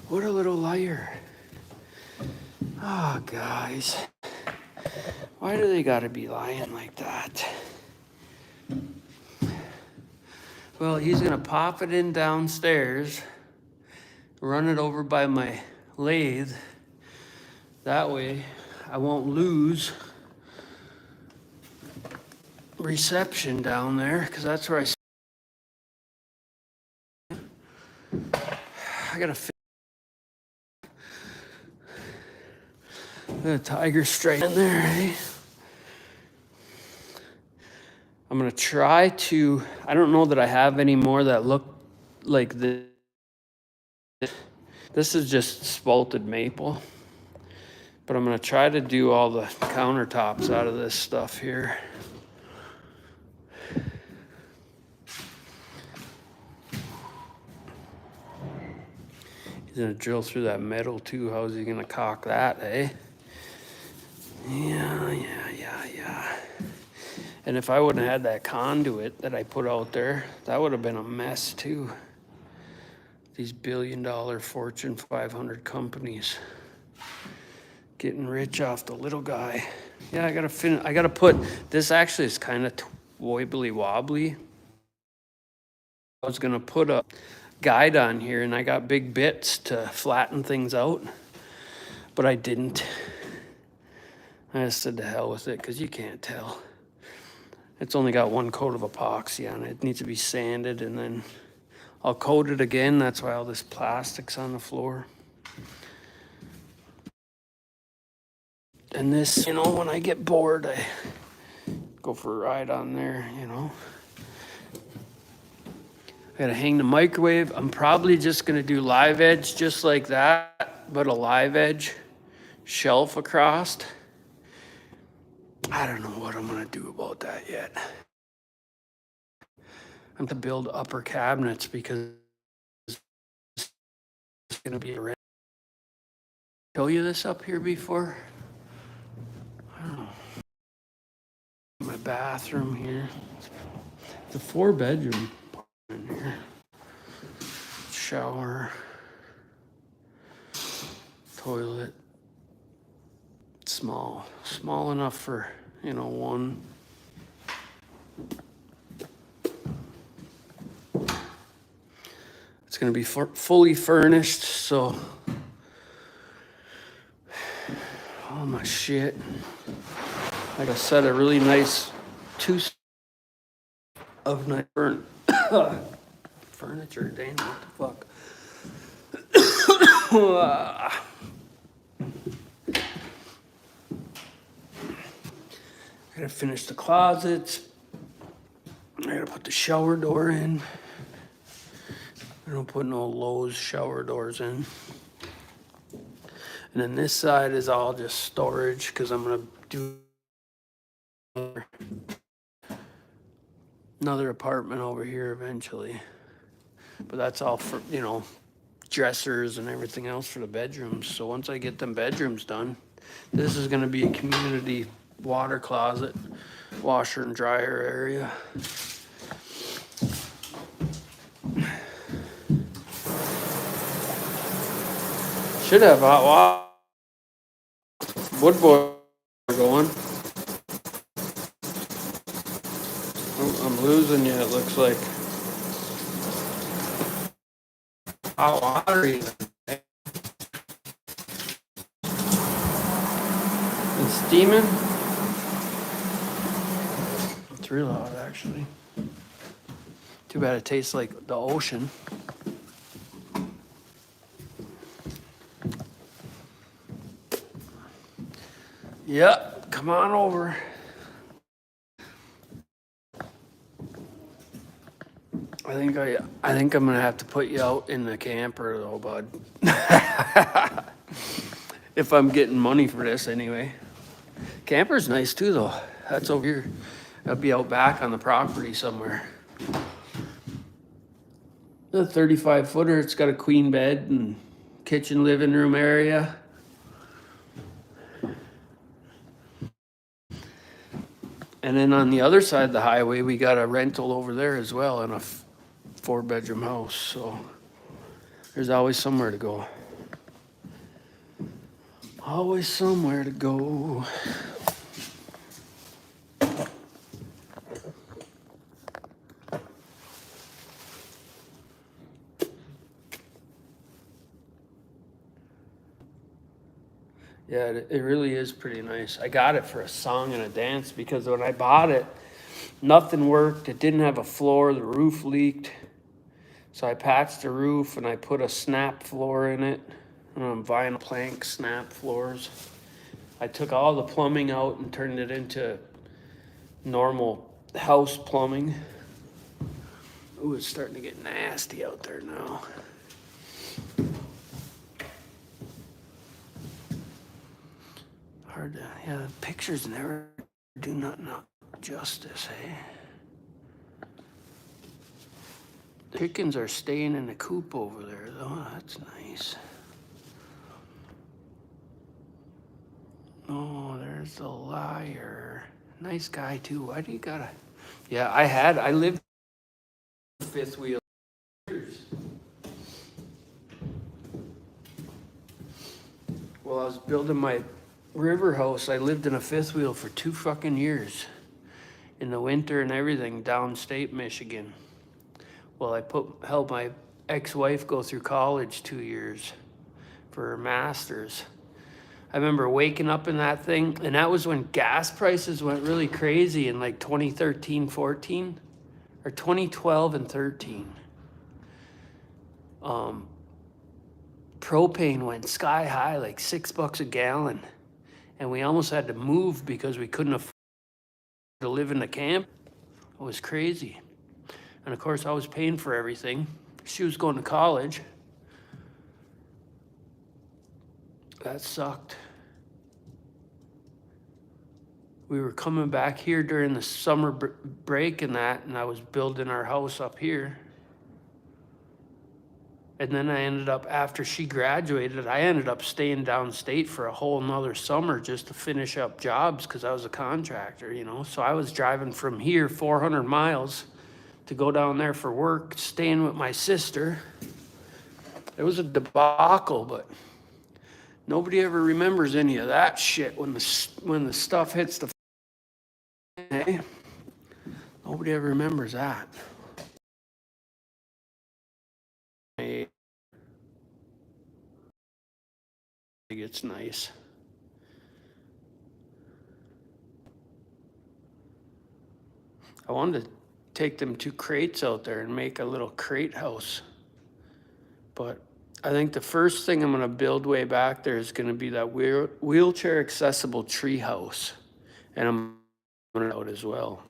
What a little liar. Oh, guys. Why do they gotta be lying like that? Well, he's gonna pop it in downstairs, run it over by my lathe. That way I won't lose reception down there, because that's where I gotta fit the tiger stripe in there, eh? I'm gonna try to, I don't know that I have any more that look like this. This is just spalted maple. But I'm gonna try to do all the countertops out of this stuff here. He's gonna drill through that metal too. How's he gonna caulk that, eh? Yeah. And if I wouldn't have had that conduit that I put out there, that would have been a mess too. These billion-dollar Fortune 500 companies getting rich off the little guy. Yeah, I gotta put, this actually is kind of wibbly wobbly. I was gonna put a guide on here and I got big bits to flatten things out, but I didn't. I just said to hell with it, because you can't tell. It's only got one coat of epoxy on it. It needs to be sanded, and then I'll coat it again. That's why all this plastic's on the floor. And this, you know, when I get bored, I go for a ride on there, you know. I gotta hang the microwave. I'm probably just gonna do live edge just like that, but a live edge shelf across. I don't know what I'm gonna do about that yet. I'm to build upper cabinets because it's gonna be a show you this up here before. I don't know. My bathroom here. It's a 4-bedroom in here. Shower, toilet. Small enough for, you know, one. It's gonna be fully furnished, so all my shit. Like I said, a really nice two of nice furniture. Dang, what the fuck? I gotta finish the closets. I gotta put the shower door in. I don't put no Lowe's shower doors in. And then this side is all just storage, because I'm gonna do another apartment over here eventually. But that's all for, you know, dressers and everything else for the bedrooms. So once I get them bedrooms done, this is gonna be a community water closet, washer and dryer area. Should have hot water. Wood boiler going. Oh, I'm losing you, it looks like. Hot water even. And steaming. It's real hot, actually. Too bad it tastes like the ocean. Yep, come on over. I think I'm gonna have to put you out in the camper though, bud. If I'm getting money for this anyway. Camper's nice too though. That's over here. That'll be out back on the property somewhere. The 35-footer, it's got a queen bed and kitchen living room area. And then on the other side of the highway, we got a rental over there as well in a 4-bedroom house, so there's always somewhere to go. Always somewhere to go. Yeah, it really is pretty nice. I got it for a song and a dance because when I bought it, nothing worked. It didn't have a floor. The roof leaked. So I patched the roof and I put a snap floor in it. Vinyl plank snap floors. I took all the plumbing out and turned it into normal house plumbing. Ooh, it's starting to get nasty out there now. Hard to, yeah, the pictures never do nothing justice, hey? The chickens are staying in the coop over there, though. That's nice. Oh, there's the liar. Nice guy, too. Why do you gotta... Yeah, I lived fifth wheel. Well, I was building my river house. I lived in a fifth wheel for 2 fucking years. In the winter and everything, downstate Michigan. Well, I helped my ex-wife go through college 2 years for her master's. I remember waking up in that thing, and that was when gas prices went really crazy in like 2013, 14, or 2012 and 13. Propane went sky high, like $6 a gallon, and we almost had to move because we couldn't afford to live in the camp. It was crazy. And of course, I was paying for everything. She was going to college. That sucked. We were coming back here during the summer break and I was building our house up here. And then I ended up, after she graduated, I ended up staying downstate for a whole nother summer just to finish up jobs because I was a contractor, you know. So I was driving from here 400 miles to go down there for work, staying with my sister. It was a debacle, but nobody ever remembers any of that shit when the stuff hits the hey? Nobody ever remembers that. I think it's nice. I wanted to take them 2 crates out there and make a little crate house. But I think the first thing I'm gonna build way back there is gonna be that wheelchair accessible tree house. And I'm gonna out as well.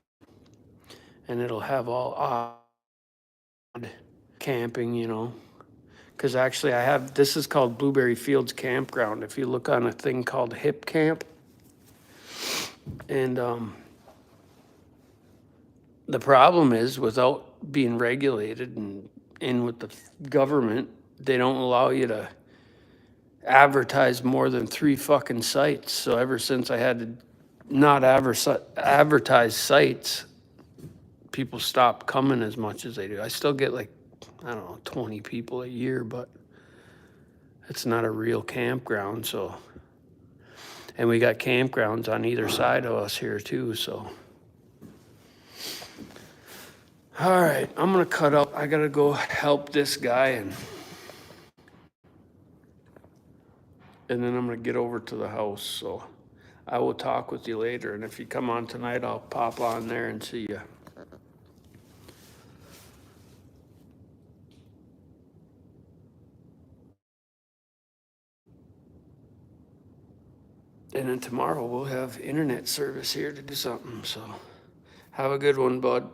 And it'll have all odd camping, you know. Because actually this is called Blueberry Fields Campground. If you look on a thing called Hip Camp. And the problem is without being regulated and in with the government, they don't allow you to advertise more than 3 fucking sites. So ever since I had to not advertise sites, people stopped coming as much as they do. I still get like, I don't know, 20 people a year, but it's not a real campground. So, and we got campgrounds on either side of us here too, so. All right, I'm gonna cut up. I gotta go help this guy and then I'm gonna get over to the house. So I will talk with you later. And if you come on tonight, I'll pop on there and see you. And then tomorrow we'll have internet service here to do something. So have a good one, bud.